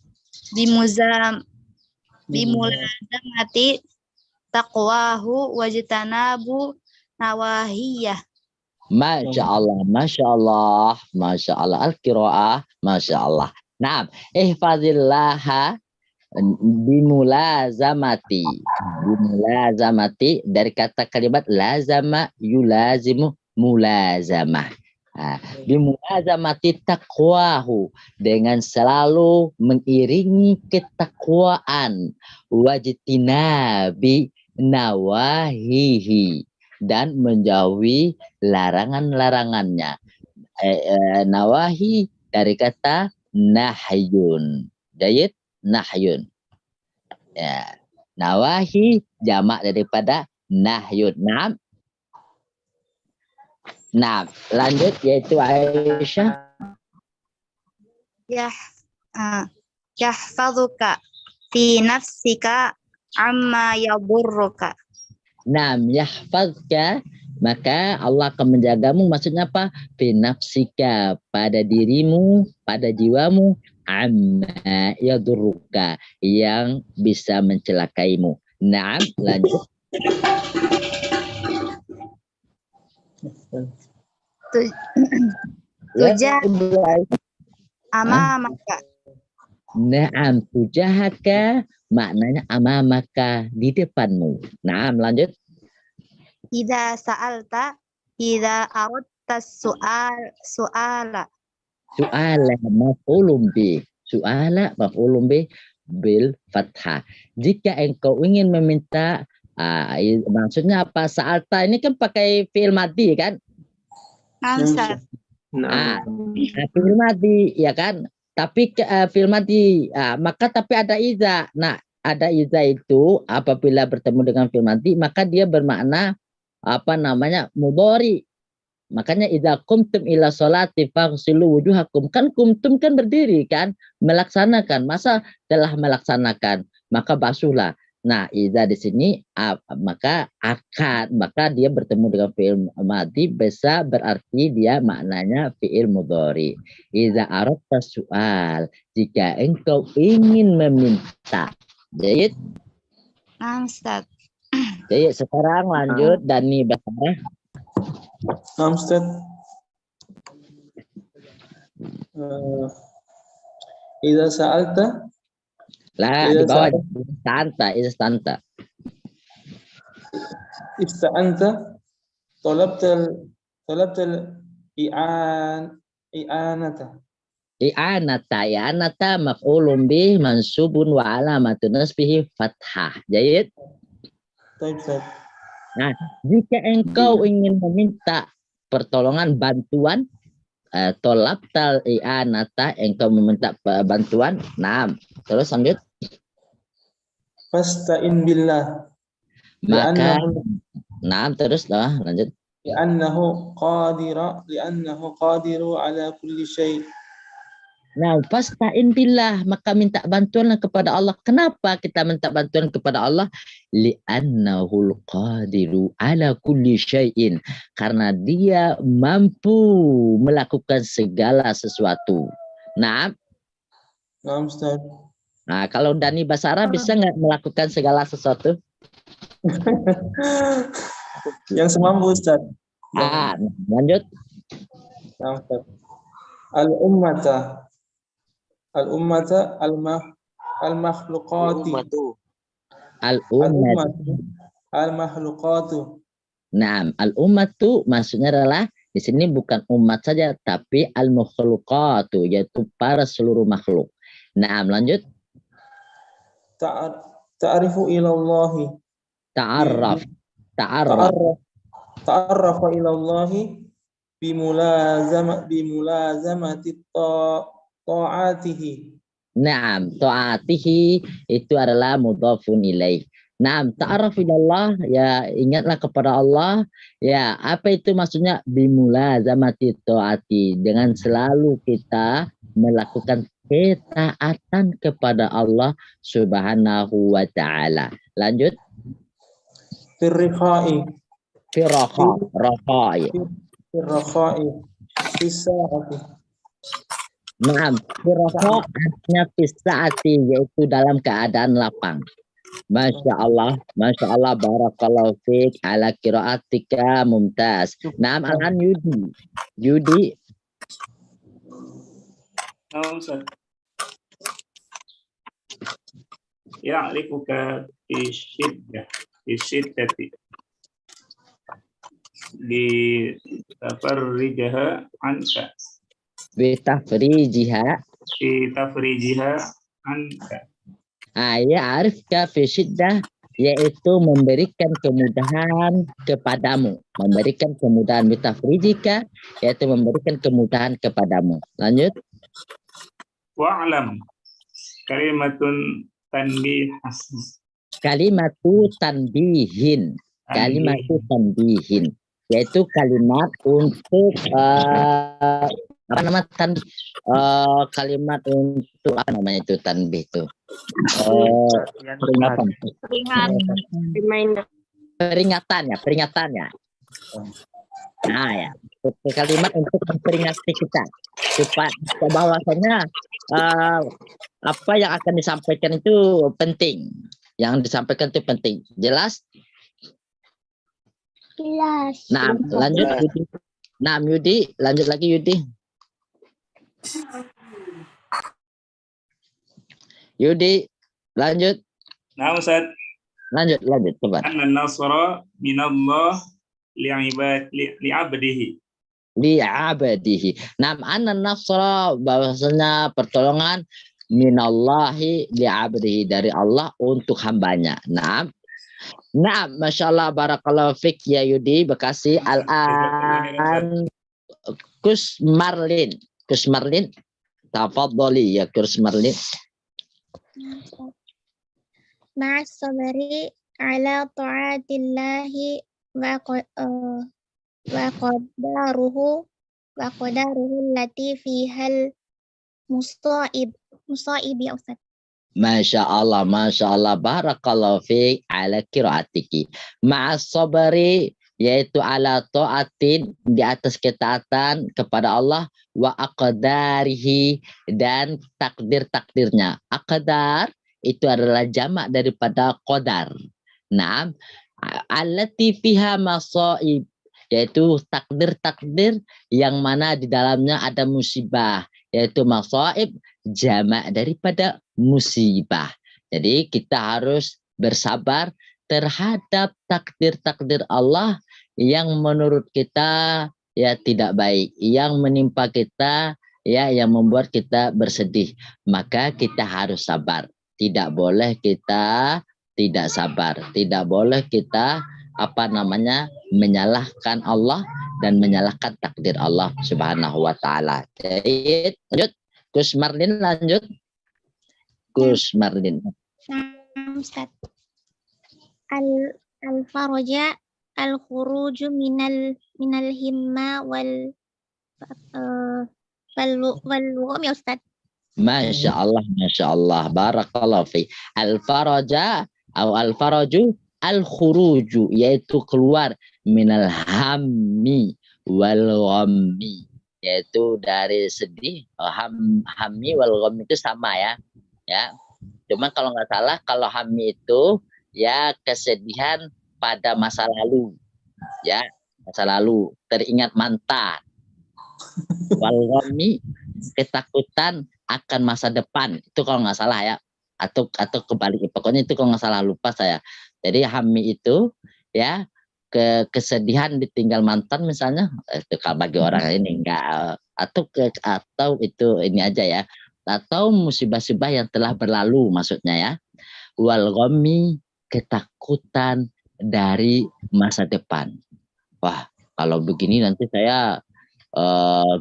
bimulazamati taqwahu wajtanabu nawahiyah. Masya Allah, Masya Allah, Masya Allah. Al-qiraah, Masya Allah. Nah, ihfazillaha bimulazamati. Bimulazamati dari kata kalimat lazama yulazimu mulazamah. Bimulazamati taqwahu, dengan selalu mengiringi ketakwaan, wajtinabi nawahihi, dan menjauhi larangan-larangannya. Nawahi dari kata nahyun. Jayid, nahyun. Ya. Nawahi jamak daripada nahyun. Nah, lanjut yaitu Aisyah. Yahfazuka fi nafsika amma yadurruka. Nam yahfazka, maka Allah akan menjagamu, maksudnya apa? Fi nafsika, pada dirimu, pada jiwamu, amma yadurruka, yang bisa mencelakaimu. Naam, lanjut. Tujah amamaka. Naam, tujahaka maknanya amamaka, di depanmu. Naam, lanjut. Idza sa'alta idza aradta su'ala. Su'ala maf'ulun bih. Su'ala maf'ulun bih bil fathah. Jika engkau ingin meminta, maksudnya apa? Sa'alta ini kan pakai fi'il madhi kan? Fi'il madhi ya kan? Tapi fi'il madhi, maka tapi ada iza. Nah, ada iza itu apabila bertemu dengan fi'il madhi, maka dia bermakna apa namanya? Mudhari. Makanya idza qumtum ila sholati faghsilu wujuhakum, kan kumtum kan berdiri kan, melaksanakan, masa telah melaksanakan maka basuhlah. Nah, idza di sini maka dia bertemu dengan fi'il madhi bisa berarti dia maknanya fi'il mudhari. Idza aradta su'al, jika engkau ingin meminta. Jayid. Ustaz. Jayid, sekarang lanjut Dani Basarah. Ustaz. Idza sa'alta. Lah, di bawah istanta. Ista'anta talabta i'anata. I'anata maf'ulun bih mansubun wa alamatun nasbihi fathah. Jayid. Baik, Ustaz. Nah, jika engkau ingin meminta pertolongan, bantuan, tolabtal i'anata, engkau meminta bantuan. Nah, terus lanjut. Fasta'in billah. Maka, nah terus lanjut. Li'annahu qadiru ala kulli syai'. Nah, fasta'in billah, maka minta bantuan kepada Allah. Kenapa kita minta bantuan kepada Allah? Li'annahul qadiru ala kulli syai'in, karena dia mampu melakukan segala sesuatu. Nah, Ustaz. Nah, kalau Dani Basara bisa nggak melakukan segala sesuatu? Yang semampu, Ustaz. Lanjut. Nah, Ustaz. Al-ummata al-makhluqati. Al-ummatu. Al-makhluqatu. Nah, al-ummatu maksudnya adalah Di sini bukan umat saja, tapi al-makhluqatu, yaitu para seluruh makhluk. Nah, lanjut. Ta'arifu ilallahi. Ta'arraf. Ta'arrafa ilallahi bimulazamati ta'atihi. Naam, ta'atihi itu adalah mudhafun ilaih. Naam, ta'arraf ilallah, ya ingatlah kepada Allah. Ya, apa itu maksudnya? Bimulazamati ta'ati, dengan selalu kita melakukan ketaatan kepada Allah Subhanahu wa ta'ala. Lanjut. Firrikhai. Firrakhai. Fisa'ati. Naam, firrakha artinya fisaati, yaitu dalam keadaan lapang. Masya Allah, barakallahu fiik ala qiraatika mumtaz. Naam, al-an Yudi. Naam, Ustaz. Ya'rifuka fi syiddati. Di tafarrijaha anka. Bitafrijiha anka. Ya, arifka fi syiddah, yaitu memberikan kemudahan kepadamu. Memberikan kemudahan. Bitafrijika, yaitu memberikan kemudahan kepadamu. Lanjut. Wa'lam. Kalimatun tanbih. Kalimatu tanbihin. Kalimatu tanbihin, yaitu kalimat untuk kalimat untuk apa namanya itu tanbih itu? Peringatannya. Nah ya, kalimat untuk memperingati kita supaya bahwasanya apa yang akan disampaikan itu penting. Yang disampaikan itu penting. Jelas? Jelas. Nah, lanjut Yudi. Nah, Yudi, lanjut lagi Yudi. Yudi, lanjut. Nah, Ustaz. Lanjut, coba. An-nasra minallah li'abdihi. Nah, an-nasra bahwasanya pertolongan minallahi li'abdihi, dari Allah untuk hambanya. Nah, Masya Allah, barakallahu fik ya Yudi, Bekasi. Al-an Kusmarlin, tafadholi ya Kusmarlin. Ma'as sabri ala ta'atillahi wa qadaruhu allati fihal musa'ib ya Ustaz. Masya Allah, barakallahu fiik ala qiraatiki. Ma'as sabri, yaitu ala ta'atin, di atas ketaatan kepada Allah, wa aqdarihi, dan takdir-takdirnya. Aqdar itu adalah jamak daripada qadar. Nah, allati fiha masaib, yaitu takdir-takdir yang mana di dalamnya ada musibah, yaitu masaib jamak daripada musibah. Jadi kita harus bersabar terhadap takdir-takdir Allah yang menurut kita ya tidak baik, yang menimpa kita ya yang membuat kita bersedih. Maka kita harus sabar. Tidak boleh kita tidak sabar. Tidak boleh kita menyalahkan Allah dan menyalahkan takdir Allah Subhanahu wa taala. Jadi, lanjut. Gus Marlin, lanjut. Gus Marlin. Ustaz. Al-faraja al-khuruju minal himma wal ya Ustaz. Masya Allah, barakallahu fi. Al-faraja atau al-faraju al-khuruju, yaitu keluar minal hammi wal ghammi, yaitu dari sedih. Hammi wal ghammi itu sama ya. Cuma kalau nggak salah, kalau hammi itu ya kesedihan pada masa lalu, ya masa lalu, teringat mantan. Wal ghammi, ketakutan akan masa depan, itu kalau nggak salah ya, atau kebalik, pokoknya itu kalau nggak salah, lupa saya. Jadi hammi itu ya kesedihan ditinggal mantan misalnya, itu kalau bagi orang ini enggak, atau itu ini aja ya, atau musibah-musibah yang telah berlalu maksudnya ya. Wal ghammi, ketakutan dari masa depan. Wah, kalau begini nanti saya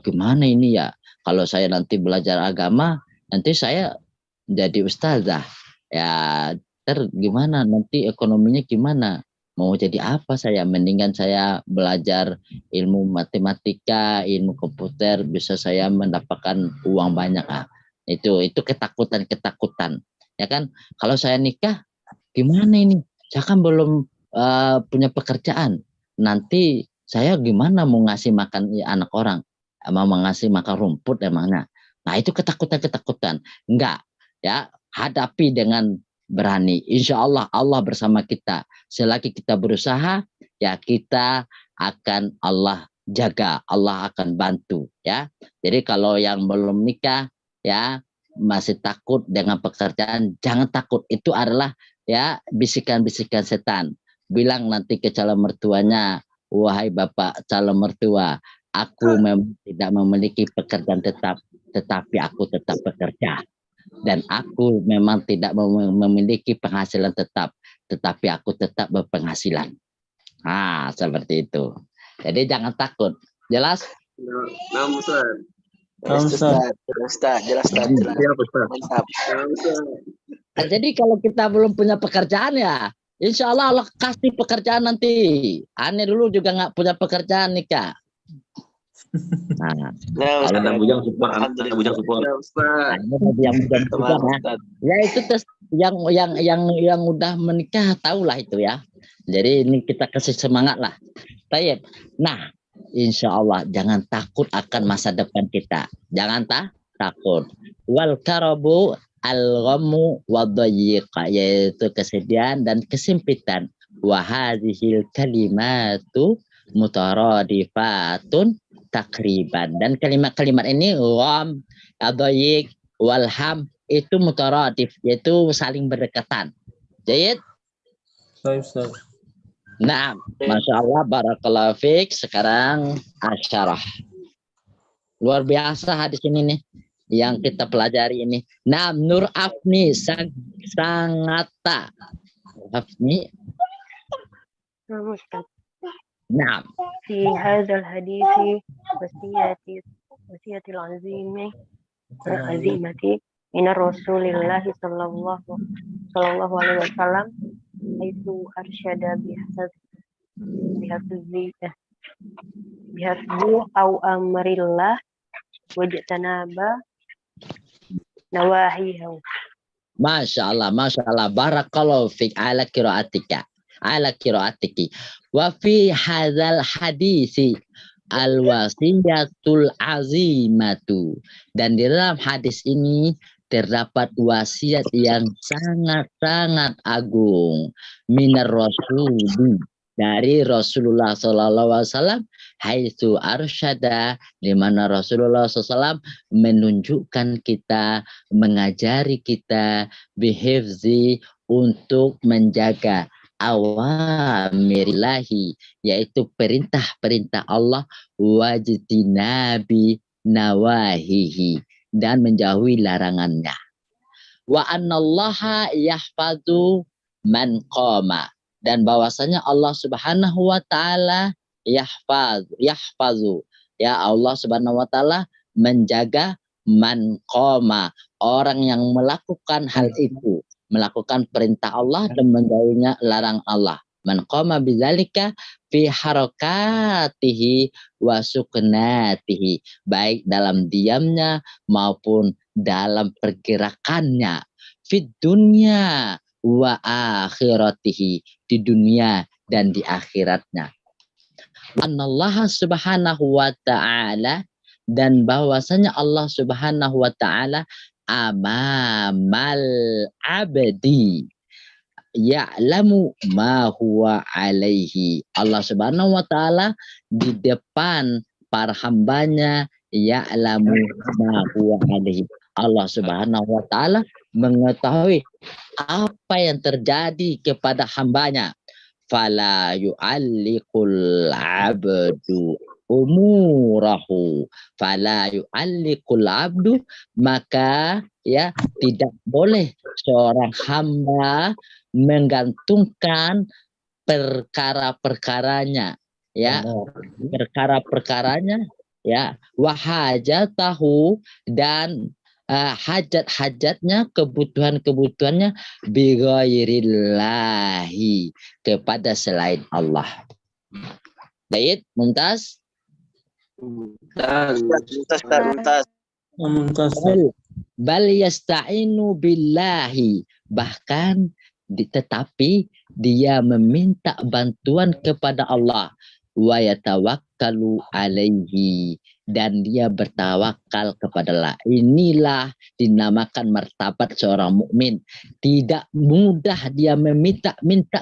gimana ini ya? Kalau saya nanti belajar agama, nanti saya jadi ustazah. Ya, gimana nanti ekonominya gimana? Mau jadi apa saya? Mendingan saya belajar ilmu matematika, ilmu komputer, bisa saya mendapatkan uang banyak. Itu ketakutan. Ya kan? Kalau saya nikah, gimana ini? Saya kan belum punya pekerjaan. Nanti saya gimana mau ngasih makan anak orang? Mau ngasih makan rumput emangnya? Nah, itu ketakutan. Enggak, ya, hadapi dengan berani. Insya Allah Allah bersama kita. Selagi kita berusaha, ya kita akan Allah jaga, Allah akan bantu, ya. Jadi kalau yang belum nikah, ya, masih takut dengan pekerjaan, jangan takut. Itu adalah ya bisikan-bisikan setan. Bilang nanti ke calon mertuanya, wahai bapak calon mertua, aku memang tidak memiliki pekerjaan tetap, tetapi aku tetap bekerja. Dan aku memang tidak memiliki penghasilan tetap, tetapi aku tetap berpenghasilan. Nah, seperti itu. Jadi jangan takut. Jelas? Nah, Ustaz. Jelas. Mantap. Nah, jadi kalau kita belum punya pekerjaan ya, insya Allah Allah kasih pekerjaan nanti. Aneh dulu juga nggak punya pekerjaan nikah. Nah, anak bujang support. Ya itu tes yang udah menikah tahulah itu ya. Jadi ini kita kasih semangat lah. Baik. Nah, insya Allah jangan takut akan masa depan kita. Jangan takut. Wal karabu al-ghammu wadayyiqa, yaitu kesedihan dan kesempitan. Wa hadhil kalimatu mutaradifatun takriban, dan kalimat-kalimat ini gham, adayik, walham itu mutaradif, yaitu saling berdekatan. Jayid? Nah, Masya Allah, barakallahu fiik. Sekarang asyarah. Luar biasa hadis ini nih yang kita pelajari ini. Nah, Nur Afni sangat Afni. Nah, في هذا الحديث وصية العزيمة من الرسول الله صلى الله عليه وسلم حيث أرشد بحفظ أو أمر الله واجتناب نواهيه. Masya Allah, barakallahu fiik ala qiraatiki. Wa fi hadzal hadisi al-wasiyatul azimatu, dan di dalam hadis ini terdapat wasiat yang sangat-sangat agung minar rasuli, dari Rasulullah SAW, haitsu arsyada, di mana Rasulullah SAW menunjukkan kita, mengajari kita bihifzi, untuk menjaga awamirillahi, yaitu perintah-perintah Allah, wajtinabi nawahihi, dan menjauhi larangannya. Wa annallaha yahfazu man qama, dan bahwasanya Allah Subhanahu wa taala yahfazu, ya, Allah Subhanahu wa taala menjaga man qama, orang yang melakukan hal itu, melakukan perintah Allah dan menjauhinya larang Allah. Man qama bidzalika fi harakatihi wa suknatihi, baik dalam diamnya maupun dalam pergerakannya, fid dunya wa akhiratihi, di dunia dan di akhiratnya. Anallaha subhanahu wa ta'ala, dan bahwasanya Allah Subhanahu wa ta'ala amamal abdi ya'lamu ma huwa alaihi, Allah Subhanahu wa ta'ala di depan para hambanya, ya'lamu ma huwa alaihi, Allah Subhanahu wa ta'ala mengetahui apa yang terjadi kepada hambanya. fala yu'alliqul abdu umurahu, fala yu'alliqul abdu, maka ya tidak boleh seorang hamba menggantungkan perkara-perkaranya, ya, perkara-perkaranya, ya, wahajatahu, dan hajat-hajatnya, kebutuhan-kebutuhannya, bighairillahi, kepada selain Allah. Baik, Mumtaz. Bal yasta'inu billahi, bahkan tetapi dia meminta bantuan kepada Allah, wa yatawakkalu alaihi, dan dia bertawakal kepada Allah. Inilah dinamakan martabat seorang mukmin. Tidak mudah dia meminta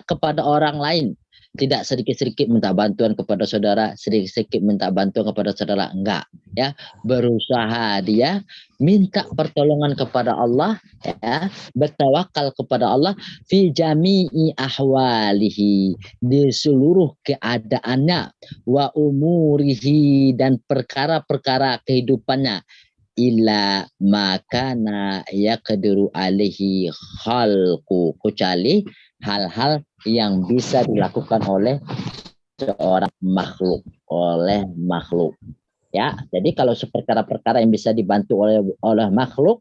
kepada orang lain. Tidak sedikit-sedikit minta bantuan kepada saudara, sedikit-sedikit minta bantuan kepada saudara, enggak, ya. Berusaha dia minta pertolongan kepada Allah, ya, bertawakal kepada Allah fi jami'i ahwalihi, di seluruh keadaannya, wa umurihi, dan perkara-perkara kehidupannya, illa makana yaqdiru alaihi khalqu, kecuali hal-hal yang bisa dilakukan oleh seorang makhluk, ya. Jadi kalau perkara-perkara yang bisa dibantu oleh makhluk,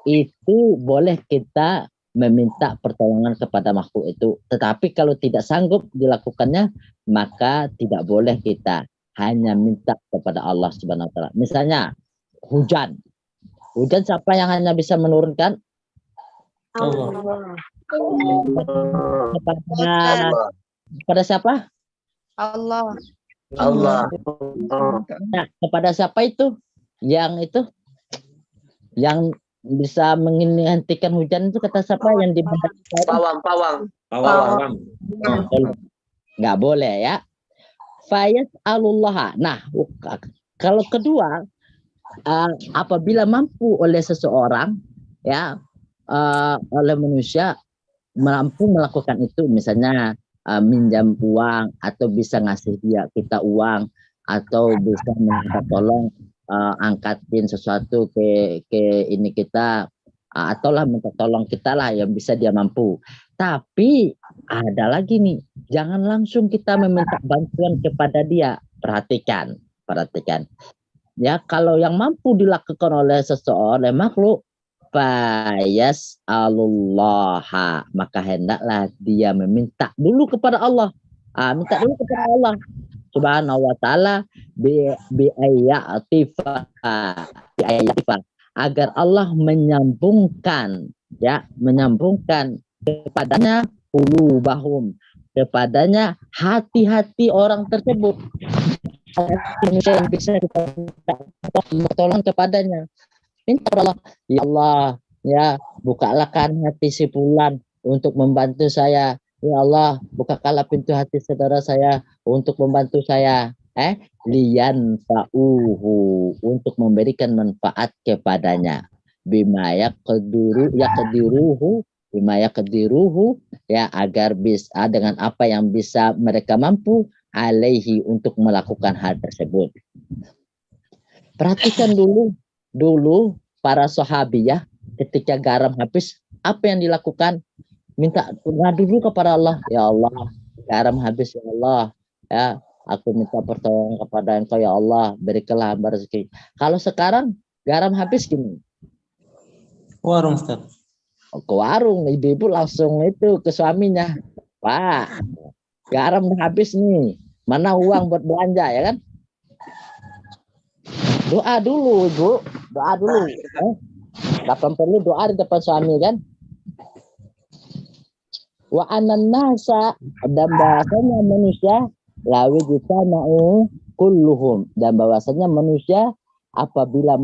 itu boleh kita meminta pertolongan kepada makhluk itu. Tetapi kalau tidak sanggup dilakukannya, maka tidak boleh kita, hanya minta kepada Allah Subhanahu wa taala. Misalnya hujan siapa yang hanya bisa menurunkan? Allah. Kepada siapa? Allah. Nah, kepada siapa itu? Yang bisa menghentikan hujan itu kata siapa? Yang di Pawang. Nggak boleh, ya. Fayas'alullah. Nah, kalau kedua, apabila mampu oleh seseorang, ya, oleh manusia mampu melakukan itu, misalnya minjam uang, atau bisa ngasih kita uang, atau bisa minta tolong angkatin sesuatu ke ini kita, atau lah minta tolong kita lah, yang bisa dia mampu. Tapi ada lagi nih, jangan langsung kita meminta bantuan kepada dia. Perhatikan, ya, kalau yang mampu dilakukan oleh seseorang, oleh makhluk, fayas Allah, maka hendaklah dia meminta dulu kepada Allah, minta dulu kepada Allah Subhanahu wa taala, bi ayatifa, agar Allah menyambungkan kepadanya qulubahum, kepadanya hati-hati orang tersebut, yang bisa kita tolong kepadanya. Minta Allah, ya Allah, ya, bukalah kan hati si fulan untuk membantu saya. Ya Allah, bukakanlah pintu hati saudara saya untuk membantu saya. Liyan fa'uhu, untuk memberikan manfaat kepadanya. Bima yaqdiruhu, ya, agar bisa dengan apa yang bisa mereka mampu alaihi, untuk melakukan hal tersebut. Perhatikan dulu para sahabiyah ketika garam habis, apa yang dilakukan? Minta dulu kepada Allah, ya Allah, garam habis, ya Allah, ya, aku minta pertolongan kepada Engkau, ya Allah, berikanlah hamba rezeki. Kalau sekarang garam habis gini, Warung, Ustaz. ke warung, ibu-ibu langsung itu ke suaminya, Pak, garam habis nih, mana uang buat belanja, ya kan? Doa dulu, Ibu. Doa dulu. Kapan perlu doa di depan suami, kan? Wa anan nasa, dan bahasanya manusia, lawi kita mau kulluhum, dan bahwasanya manusia apabila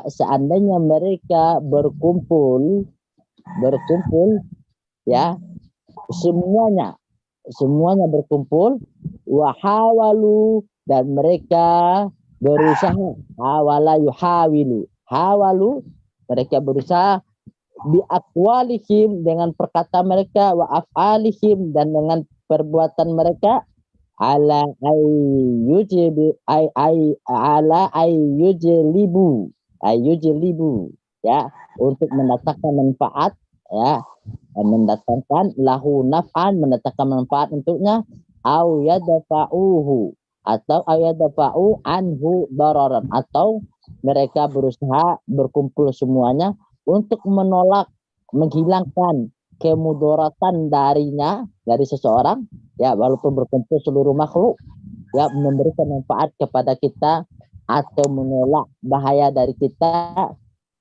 seandainya mereka berkumpul, ya, semuanya berkumpul, wahawalu, dan mereka berusaha, hawalu, mereka berusaha, bi aqwalihim, dengan perkataan mereka, wa af'alihim, dan dengan perbuatan mereka ala ayyujlibu ya, untuk mendatangkan manfaat ya, mendatangkan lahu naf'an, mendatangkan manfaat untuknya, au yadfa'uhu atau ayadfa'u anhu dararan, atau mereka berusaha berkumpul semuanya untuk menolak, menghilangkan kemudaratan darinya, dari seseorang ya, walaupun berkumpul seluruh makhluk ya, memberikan manfaat kepada kita atau menolak bahaya dari kita,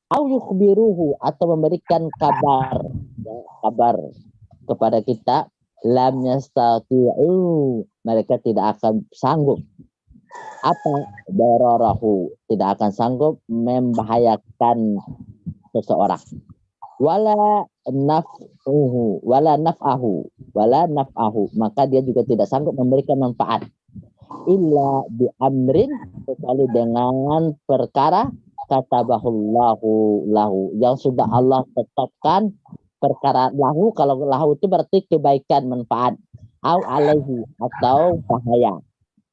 au yukhbiruhu atau memberikan kabar ya, kabar kepada kita, lam yastati'u mereka tidak akan sanggup apa dararahu, tidak akan sanggup membahayakan seseorang, wala naf'ahu, maka dia juga tidak sanggup memberikan manfaat, illa bi amrin, kecuali dengan perkara katabahullahu lahu, yang sudah Allah tetapkan perkara lahu. Kalau lahu itu berarti kebaikan, manfaat, au alaihi atau bahaya.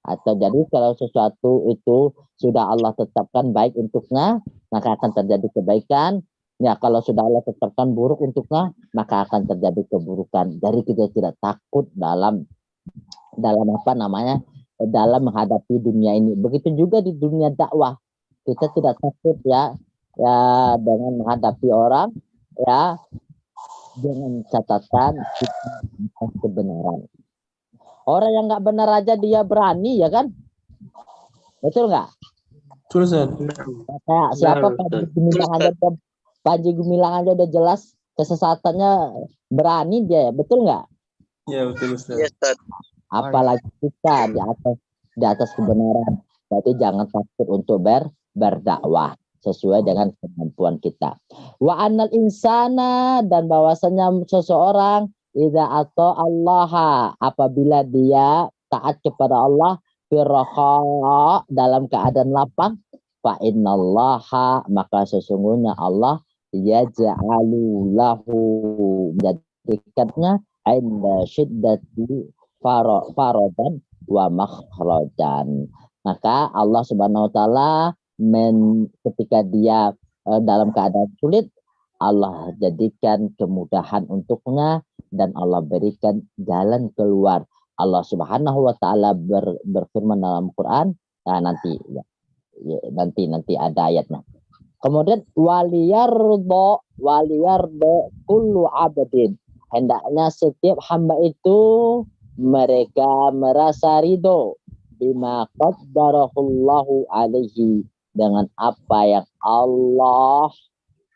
Atau jadi kalau sesuatu itu sudah Allah tetapkan baik untuknya, maka akan terjadi kebaikan. Ya, kalau sudah Allah tetapkan buruk untuknya, maka akan terjadi keburukan. Jadi kita tidak takut dalam apa namanya, dalam menghadapi dunia ini. Begitu juga di dunia dakwah, kita tidak takut ya dengan menghadapi orang ya, dengan catatan kita kebenaran. Orang yang nggak benar aja dia berani ya kan, betul nggak? Betul, Ustaz. Kayak siapa Panji Gumilang aja udah jelas kesesatannya, berani dia ya, betul nggak? Ya, betul, Ustaz. Yes, Ustaz. Apalagi kita di atas kebenaran. Berarti jangan takut untuk berdakwah sesuai dengan kemampuan kita. Wa annal insana, dan bahwasanya seseorang idza ata Allah, apabila dia taat kepada Allah, firraha, dalam keadaan lapang, fa innallaha, maka sesungguhnya Allah yaj'alu lahu, menjadikannya inda syiddati faradan wa makhrajan. Maka Allah Subhanahu wa taala ketika dia dalam keadaan sulit, Allah jadikan kemudahan untuknya dan Allah berikan jalan keluar. Allah Subhanahu wa taala berfirman dalam Quran, nanti ada ayatnya. Kemudian waliyardo kullu abdin, hendaknya setiap hamba itu mereka merasa ridho bima qaddarahullahu alaihi, dengan apa yang Allah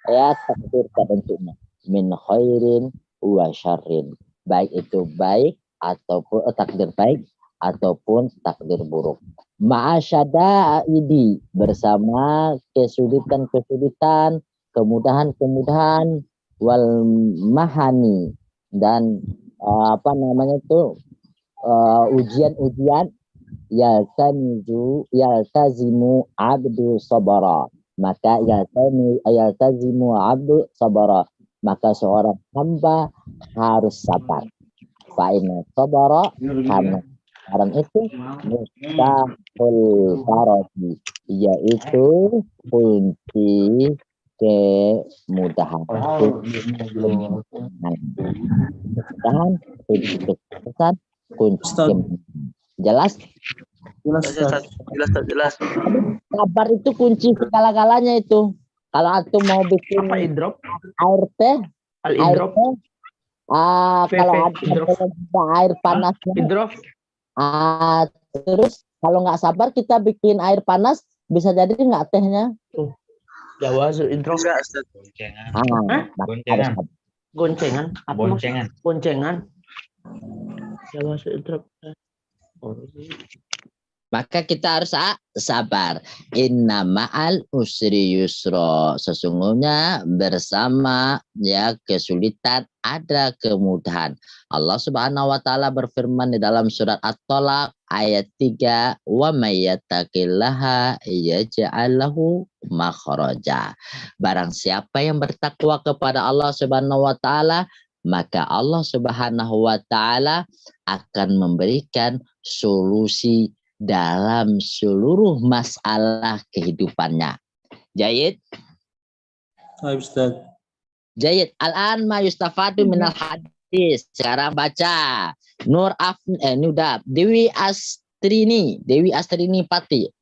ya takdirkan untuknya, min khairin wa syarrin, baik itu baik ataupun takdir baik ataupun takdir buruk. Ma'asyada'idi, bersama kesulitan-kesulitan, kemudahan-kemudahan, wal mahani, dan ujian-ujian, yaltazimu abdu sabara, maka yaltazimu abdu sabara, maka seorang hamba harus sabar. Fa'inna sabara, karena sekarang itu mustahul farati, yaitu kunci kemudahan. Kemudahan, kunci kesuksesan, kunci kemudahan. Jelas? Jelas. Sabar itu kunci segala-galanya itu. Kalau antum mau bikin air teh, kalau ada air panas, terus kalau nggak sabar kita bikin air panas, bisa jadi nggak tehnya. Jawazul idrok. Goncengan. Jawazul idrok. Maka kita harus sabar. Inna ma'al usri yusra, sesungguhnya bersama ya kesulitan ada kemudahan. Allah Subhanahu wa taala berfirman di dalam surat At-Thalaq ayat 3, wa may yattaqillaha yaj'al lahu makhraja. Barang siapa yang bertakwa kepada Allah Subhanahu wa taala, maka Allah Subhanahu wa taala akan memberikan solusi dalam seluruh masalah kehidupannya. Jayid. Hai Ustaz. Jayid. Al-an ma yustafadu minal hadis. Sekarang baca. Nuda. Dewi Astrini Pati.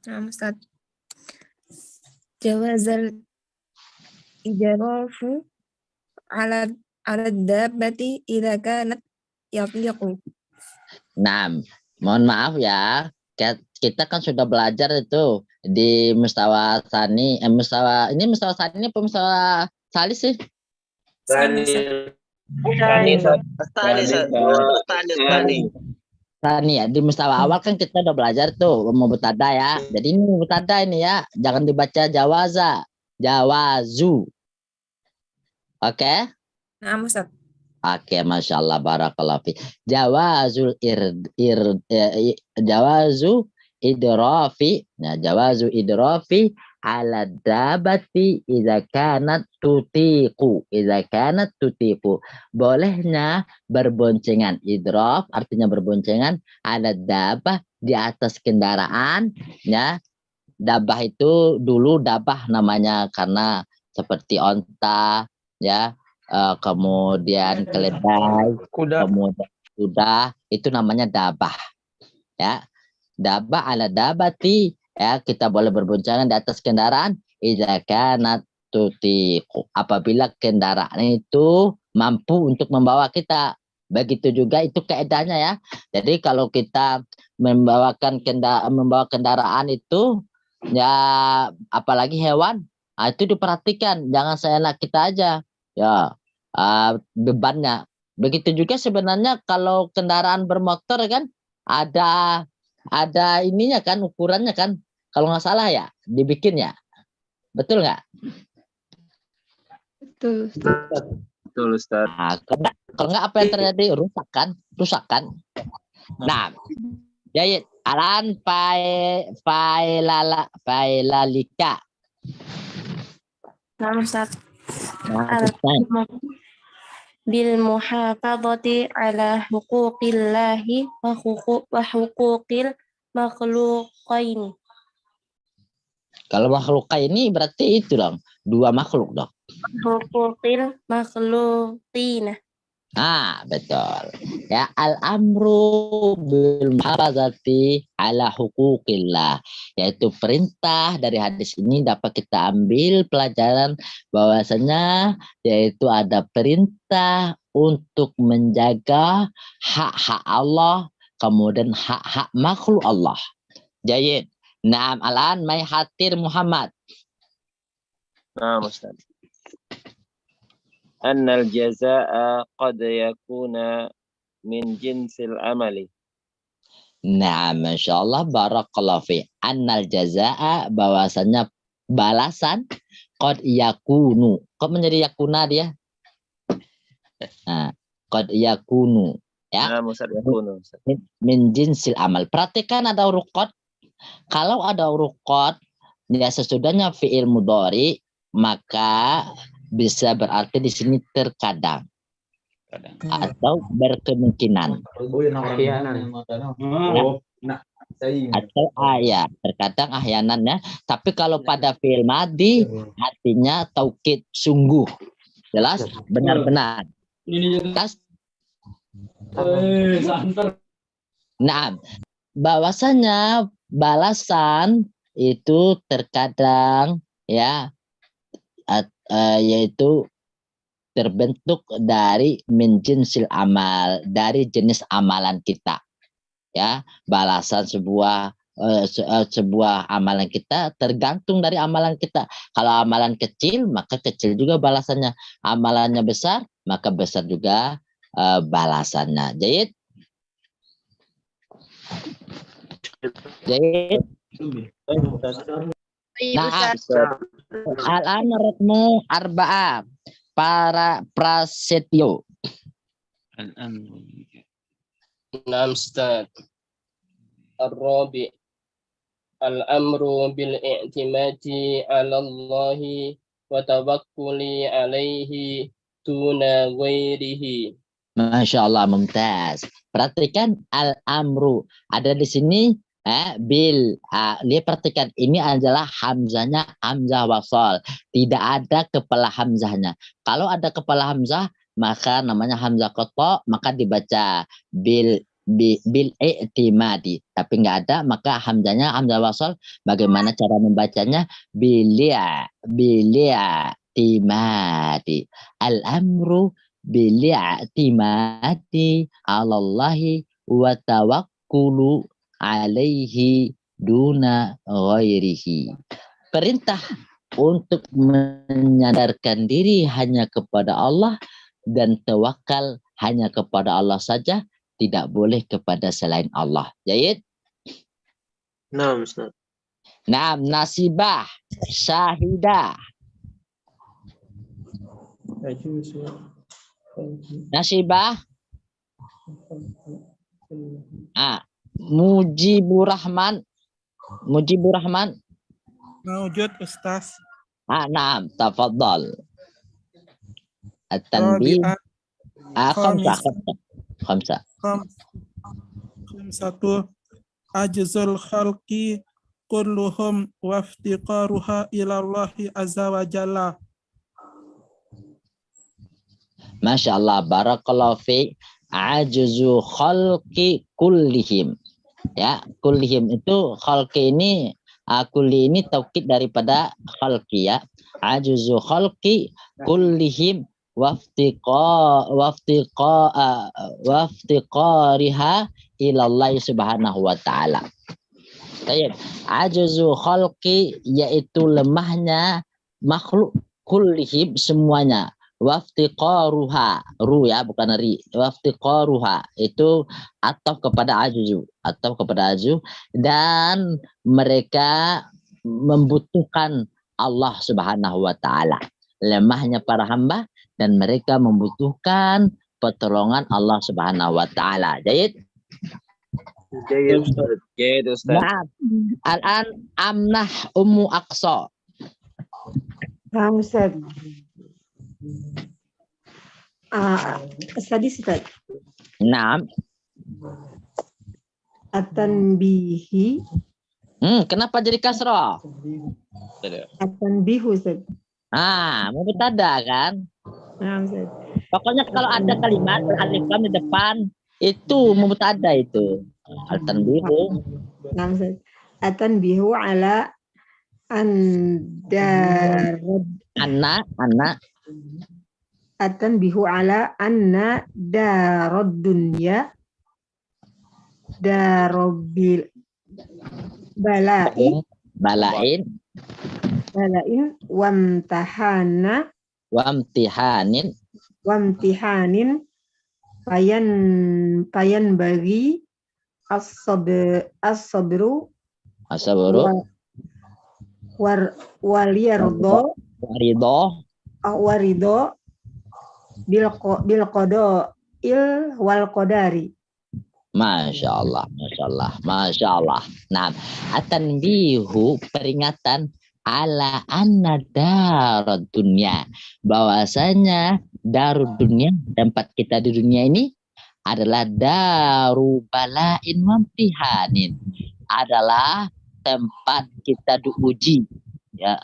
Nah, Ustaz. Jawazal ijarafu ala dabbati idza kanat yatliqu. Nah, mohon maaf ya. Kita kan sudah belajar itu di mustawa tsani, mustawa tsani apa mustawa salis sih? Tani. Tani ya, di mustawa awal kan kita udah belajar tuh mubatada ya. Jadi ini mubatada ini ya, jangan dibaca jawaza, jawazu. Oke? Nah, Ustaz. Oke, Masya Allah, barakallahu fi. Jawazu idrafi. Nah, jawazu idrafi ala dabati idza kanat tutiqu. Idza kanat tutiqu. Bolehnya berboncengan. Idraf artinya berboncengan ala dabah di atas kendaraan. Ya, dabah itu dulu dabah namanya karena seperti onta, ya. Kemudian keledai, kemudian kuda, itu namanya dabah, ya. Dabah ala dabati, ya, kita boleh berboncengan di atas kendaraan idza kanat tutiqu, apabila kendaraan itu mampu untuk membawa kita. Begitu juga itu kaedahnya ya. Jadi kalau kita membawa kendaraan itu, ya, apalagi hewan, itu diperhatikan, jangan seenak kita aja, ya. Bebannya. Begitu juga sebenarnya kalau kendaraan bermotor kan ada ininya kan, ukurannya kan, kalau nggak salah ya dibikin ya, betul nggak? Betul. Betul Ustaz. Nah, kalau nggak apa yang terjadi, rusak kan. Nah, jadi alan failalika. Nah, Ustaz. Nah, Bil muhafadzati ala huquqillahi wa huquqil makhluqaini. Kalau makhluqaini berarti itu dong, dua makhluk dong. Huquqil makhluqina. Betul. Ya, al-amru bil muhafadzati ala huquqillah, yaitu perintah dari hadis ini dapat kita ambil pelajaran bahwasanya yaitu ada perintah untuk menjaga hak-hak Allah, kemudian hak-hak makhluk Allah. Jayid. Naam, alan mai hatir Muhammad. Nah, Ustaz. Annal jazaa'a qad yakuna min jinsil amali. Nah, Masya Allah, barakallahu fi. Annal jazaa'a, bahwasanya balasan qad yakunu. Kok menjadi yakuna dia? Nah, qad yakunu, ya. Nah, Ustaz, yakunu. Min jinsil amal. Perhatikan ada huruf qad. Kalau ada huruf qad, ya sesudahnya fi'il mudhari, maka bisa berarti di sini terkadang atau berkemungkinan. Atau terkadang ahyanannya. Tapi kalau pada fi'il madhi artinya taukid, sungguh. Jelas? Benar-benar. Nah, bahwasanya balasan itu terkadang, ya, yaitu terbentuk dari min jinsil amal, dari jenis amalan kita, ya. Balasan sebuah amalan kita tergantung dari amalan kita. Kalau amalan kecil, maka kecil juga balasannya. Amalannya besar, maka besar juga balasannya. Jayid. Nah, al-an rukmu arba'a, para prasetyo. Naam Ustaz. Ar-rabi' al-amru bil i'timadi 'ala Allah wa tawakkuli 'alaihi duna ghairihi. Masya Allah, mumtaz. Perhatikan al-amru. Ada di sini lihat, perhatikan ini adalah hamzahnya hamzah wasal. Tidak ada kepala hamzahnya. Kalau ada kepala hamzah maka namanya hamzah qata, maka dibaca bil i'timadi. Tapi nggak ada, maka hamzahnya hamzah wasal. Bagaimana cara membacanya? Timadi. Al-amru timadi alallahi wa tawakkulu alaihi duna ghairihi. Perintah untuk menyadarkan diri hanya kepada Allah dan tawakal hanya kepada Allah saja, tidak boleh kepada selain Allah. Jayid? Naam, Ustaz. Naam, nasibah, syahidah. Nasibah. Mujibur Rahman. Mawjud, Ustaz. Naam, tafadhal. At-tanbih. Khamsa. Satu. Ajzul khalqi kulluhum waftiqaruha ilallahi azza wa jalla. Masya Allah, barakallahu fi. Ajzu khalqi kullihim. Ya, kullihim itu khalqi ini, kulli ini taukid daripada khalqi ya. Ajzu khalqi kullihim waftiqariha ilallahi subhanahu wa ta'ala. Baik, ajzu khalqi yaitu lemahnya makhluk kullihim semuanya. Waftiqaruha, ya bukan ri. Waftiqaruha itu atau kepada ajzu, dan mereka membutuhkan Allah Subhanahu wa taala. Lemahnya para hamba dan mereka membutuhkan pertolongan Allah Subhanahu wa taala. Jayid? Jayid, Ustaz. Nah, al-an amnah Ummu Aqsa. Naam, Ustaz. Sadis, Ustaz. Naam. At-tanbihi. Kenapa jadi kasrah? At-tanbihu, Ustaz. Mubtada kan? Naam, Ustaz. Pokoknya kalau ada kalimat alif lam di depan itu mubtada itu. At-tanbihu. Naam, Ustaz. At-tanbihu ala anna At-tanbihu ala anna darad dunya darobil balain wamtihanin payan bagi as-sabru warido bil qada'il wal qadari. Masya Allah. Nah, at-tanbihu peringatan ala anna darud dunya, bahwasanya darud dunya, tempat kita di dunia ini adalah daru balain wamtihanin, adalah tempat kita diuji ya.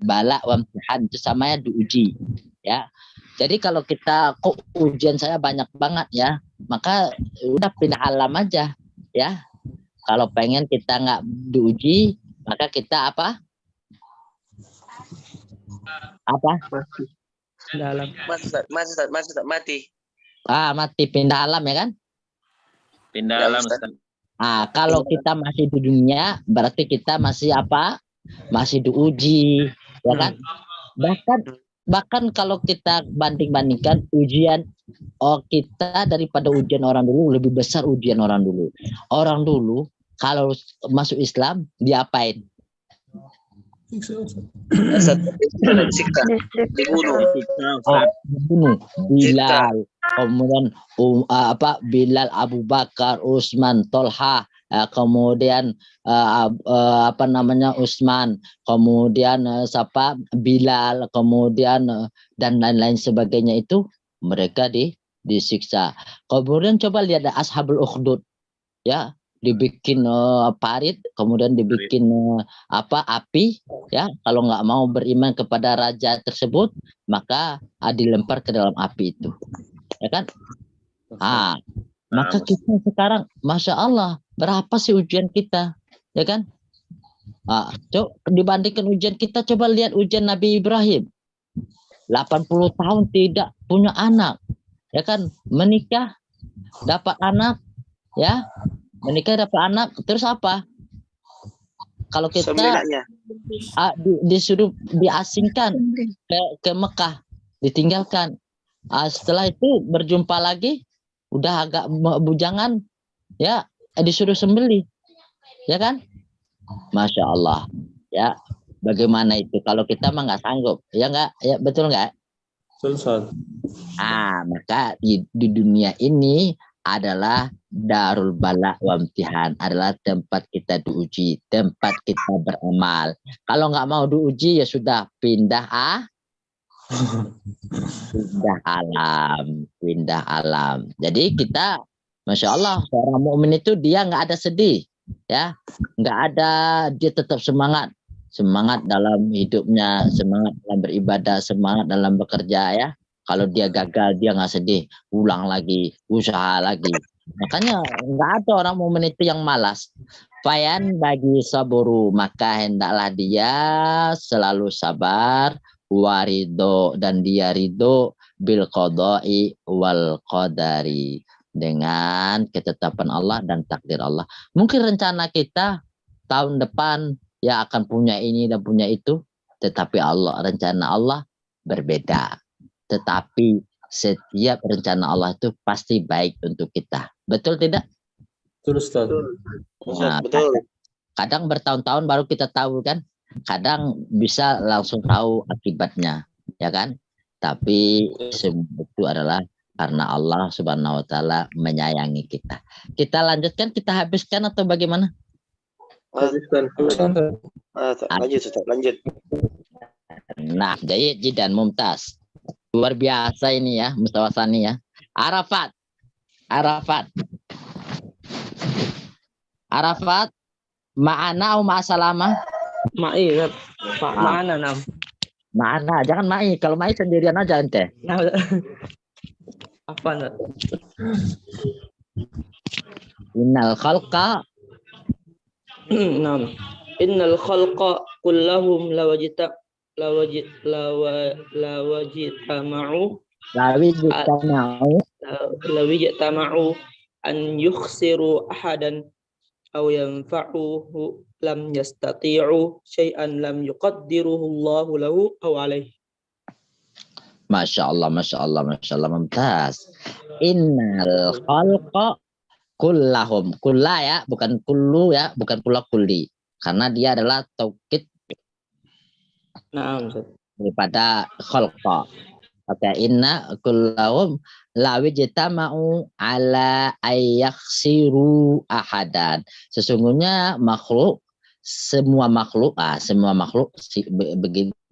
Bala wamtihan itu samanya diuji ya. Jadi kalau kita kok ujian saya banyak banget ya, maka udah pindah alam aja ya. Kalau pengen kita nggak diuji, maka kita apa? Mati. Mati. Mati, pindah alam ya kan? Pindah alam, Ustaz. Kalau kita masih di dunia, berarti kita masih apa? Masih diuji, ya kan? Bahkan kalau kita banding-bandingkan ujian kita daripada ujian orang dulu, lebih besar ujian orang dulu. Orang dulu kalau masuk Islam diapain? Dibunuh. Bilal, kemudian Bilal, Abu Bakar, Utsman, Tolha, kemudian apa namanya Utsman, kemudian siapa Bilal, kemudian dan lain-lain sebagainya, itu mereka disiksa. Kemudian coba lihat Ashabul Ukhdud, ya, dibikin parit, kemudian dibikin api, ya. Kalau nggak mau beriman kepada raja tersebut, maka dilempar ke dalam api itu, ya kan? Maka kita sekarang, masya Allah, berapa sih ujian kita, ya kan? Coba dibandingkan ujian kita, coba lihat ujian Nabi Ibrahim, 80 tahun tidak punya anak, ya kan? Menikah, dapat anak, ya. Menikah dapat anak, terus apa? Kalau kita disuruh diasingkan ke Mekah, ditinggalkan. Setelah itu berjumpa lagi, udah agak bujangan, ya, disuruh sembelih, ya kan? Masya Allah, ya. Bagaimana itu? Kalau kita mah nggak sanggup, ya nggak? Ya betul nggak? Betul. Maka di dunia ini adalah darul bala wa imtihan, adalah tempat kita diuji, tempat kita beramal. Kalau nggak mau diuji, ya sudah pindah pindah alam. Jadi kita, masya Allah, seorang mukmin itu dia nggak ada sedih, ya, nggak ada, dia tetap semangat dalam hidupnya, semangat dalam beribadah, semangat dalam bekerja, ya. Kalau dia gagal, dia nggak sedih, ulang lagi, usaha lagi. Makanya nggak ada orang mukmin itu yang malas. Fayan bagi saburu, maka hendaklah dia selalu sabar, warido, dan dia ridho bil qada'i wal qadari, dengan ketetapan Allah dan takdir Allah. Mungkin rencana kita tahun depan ya akan punya ini dan punya itu, tetapi rencana Allah berbeda. Tetapi setiap rencana Allah itu pasti baik untuk kita. Betul tidak? Betul, Ustaz. Betul. Kadang bertahun-tahun baru kita tahu, kan? Kadang bisa langsung tahu akibatnya, ya kan? Tapi semua itu adalah karena Allah Subhanahu wa taala menyayangi kita. Kita lanjutkan, kita habiskan atau bagaimana? Lanjut. Nah, Jayyid dan Mumtaz. Luar biasa ini ya, Mustafa Sani ya. Arafat. Ma'ana atau ma'asalama? Ma'i, ma'ana nam. Ma'ana, jangan ma'i. Kalau ma'i sendirian aja ente. Apa nak? Innal khalqa. Nam. Innal khalqa kullahum lawajtama'u an yukhsiru ahadan aw yanfa'uhu lam yastati'u syai'an lam yuqaddiruhu Allahu lahu aw alaihi. Masya Allah, mumtaz. Innal khalqa kullahum, kulla ya, bukan kullu ya, bukan kulla kulli, karena dia adalah taukid daripada khalqa. Kata inna kullahum lawajtama'u ala ayyakhsiru ahadan. Sesungguhnya semua makhluk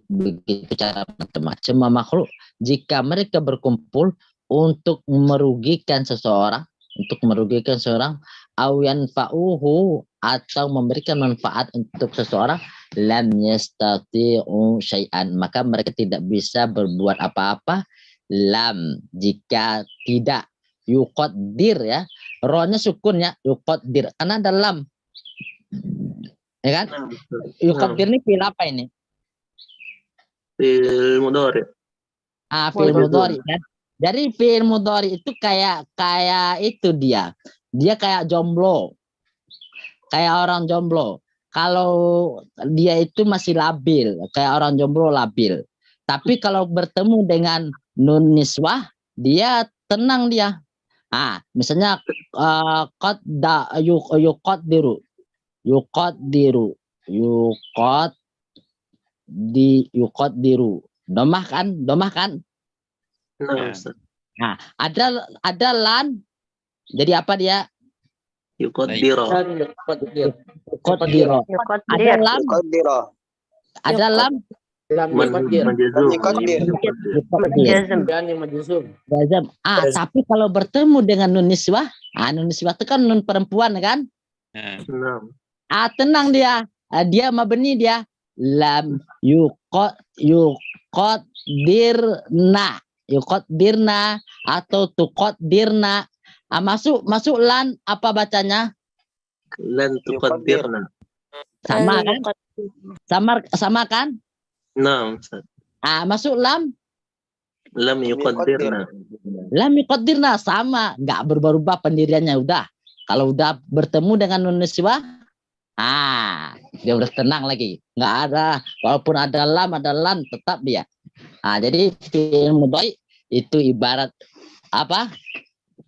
begitu cara teman. Semua makhluk jika mereka berkumpul untuk merugikan seseorang, au yanfa'uhu, atau memberikan manfaat untuk seseorang, lam yastati'u syai'an, maka mereka tidak bisa berbuat apa-apa. Lam, jika tidak, yuqaddir ya, rohnya sukun ya, yuqaddir, karena ada lam, ya kan? Yuqaddir ini fi'il apa ini? Fi'il mudhari. Fi'il mudhari kan. Jadi fi'il mudhari itu kayak itu dia kayak jomblo. Kayak orang jomblo. Kalau dia itu masih labil, kayak orang jomblo labil. Tapi kalau bertemu dengan nun niswah, dia tenang dia. Misalnya yuqaddiru. Domah kan? Nah, ada lan. Jadi apa dia? Yuqaddira. Yuqaddira. Ada lam? Yuqaddira. Ada lam? Lam yuqaddir. Yuqaddir. Yuqaddir. Yani majzum. Jazam. Tapi kalau bertemu dengan nun niswah, nun niswah itu kan nun perempuan kan? Tenang dia. Dia mabni dia. Lam yuqaddirna. Yuqaddirna atau tuqaddirna. Masuk lan apa bacanya? Lan tuqaddirna. Sama kan? Sama kan? Nah, Ustaz. Masuk lam? Lam yuqaddirna. Lam yuqaddirna sama, nggak berubah-ubah pendiriannya udah. Kalau udah bertemu dengan nun niswah, dia udah tenang lagi. Nggak ada, walaupun ada lam, ada lan, tetap dia. Jadi fi'il mudhari itu ibarat apa?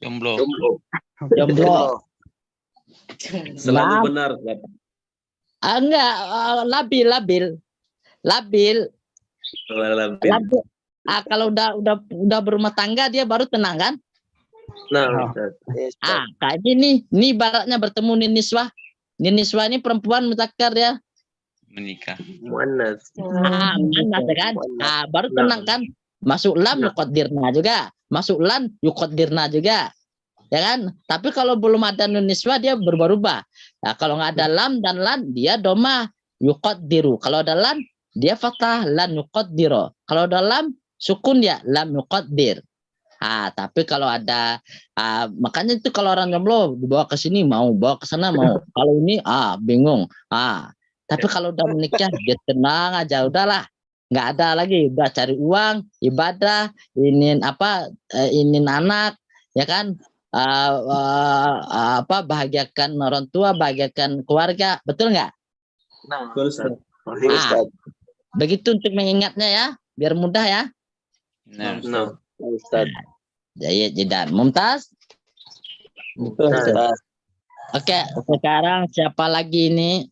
Jomblo. Selalu benar. Enggak, labil. Kalau udah berumah tangga dia baru tenang kan? Nah, kayak gini, ini ibaratnya bertemu niswah. Niswah ini perempuan mudzakkar ya. Menikah. Muannas. Muannas kan? Baru tenang kan? Masuk lam yuqaddirna juga. Masuk lan yuqaddirna juga. Ya kan? Tapi kalau belum ada nun niswah dia berubah-ubah. Kalau nggak ada lam dan lan dia doma yuqaddiru. Kalau ada lan dia fathah lan yuqaddiro. Kalau ada lam sukun dia lam yuqaddir. Tapi kalau ada makanya itu kalau orang jomblo dibawa ke sini mau, bawa ke sana mau. Kalau ini bingung. Tapi kalau udah menikah dia tenang aja udahlah. Nggak ada lagi, udah cari uang, ibadah, ingin anak, ya kan? Bahagiakan orang tua, bahagiakan keluarga, betul nggak? Begitu untuk mengingatnya ya, biar mudah ya. Ustaz. Jadi Mumtaz. Oke, sekarang siapa lagi ini?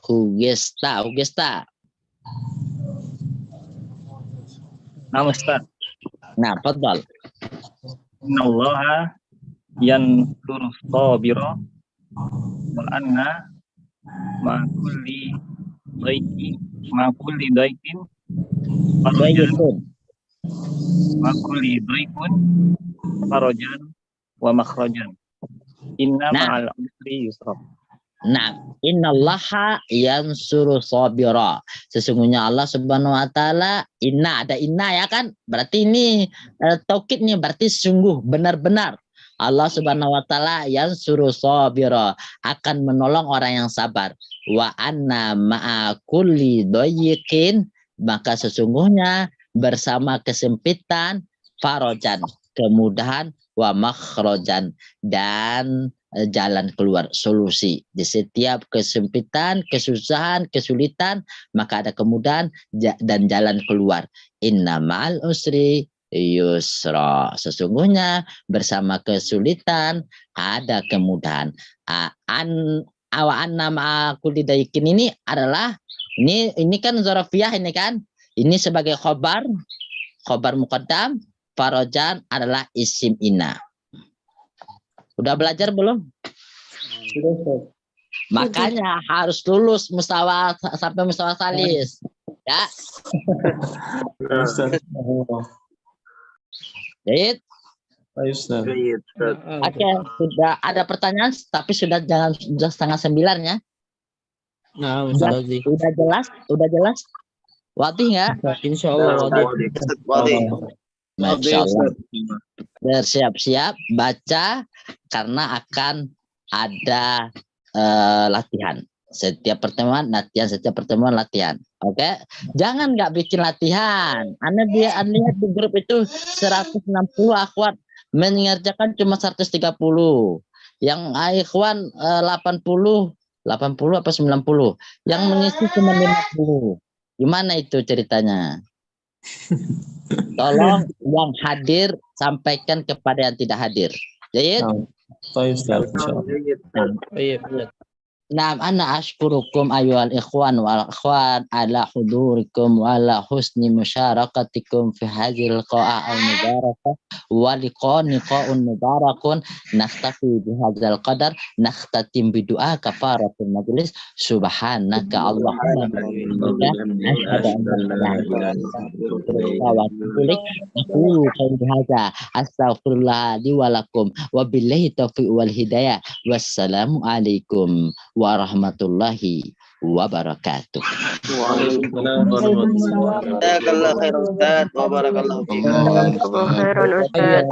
Hugesta. Nah, Ustaz. Nah, fadhal. Innallaha yansuru sabira wa anna ma kulli daikin farajan wa makhrajan. Inna ma'al usri yusra. Nah, innallaha yansuru sabira. Sesungguhnya Allah Subhanahu wa taala, ada inna ya kan? Berarti ini taukid nih, berarti sungguh benar-benar Allah Subhanahu wa taala yansuru sabira, akan menolong orang yang sabar. Wa anna ma'a kulli dayyiqin, maka sesungguhnya bersama kesempitan farajan, kemudahan, wa makhrajan, dan jalan keluar, solusi. Di setiap kesempitan, kesusahan, kesulitan, maka ada kemudahan dan jalan keluar. Inna ma'al usri yusra. Sesungguhnya bersama kesulitan ada kemudahan. Anna ma'a kulli dayyiqin ini adalah ini kan zarafiyah ini kan. Ini sebagai khobar muqaddam, farajan adalah isim inna. Udah belajar belum? Makanya harus lulus mustawa sampai mustawa salis. Ya. Baik. Oke, sudah ada pertanyaan tapi sudah 8:30 ya. Nah, udah jelas? Wadih enggak? Insyaallah wadih. Masya Allah. Bersiap-siap baca karena akan ada latihan. Setiap pertemuan latihan. Oke? Jangan nggak bikin latihan. Anda lihat di grup itu 160 akhwat mengerjakan cuma 130. Yang ikhwan 80 apa 90. Yang mengisi cuma 50. Gimana itu ceritanya? Tolong yang hadir sampaikan kepada yang tidak hadir. Jadi, Naam, ana ashkurukum ayyuhal ikhwan wal akhwat ala hudurikum wa ala husni musyarakatikum fi hadhil liqa'a al-mubarakah wa liqa'un mubarakun naktafi bihadzal qadar nakhtatim bidu'a kafaratul majlis subhanaka Allahumma astaghfirullah li wa lakum wa billahi taufiq wal hidayah wassalamu alaikum warahmatullahi wabarakatuh. Waalaikumsalam warahmatullahi wabarakatuh. Jazakallah khairan Ustaz wa barakallahu fiikum. Khairan Ustaz.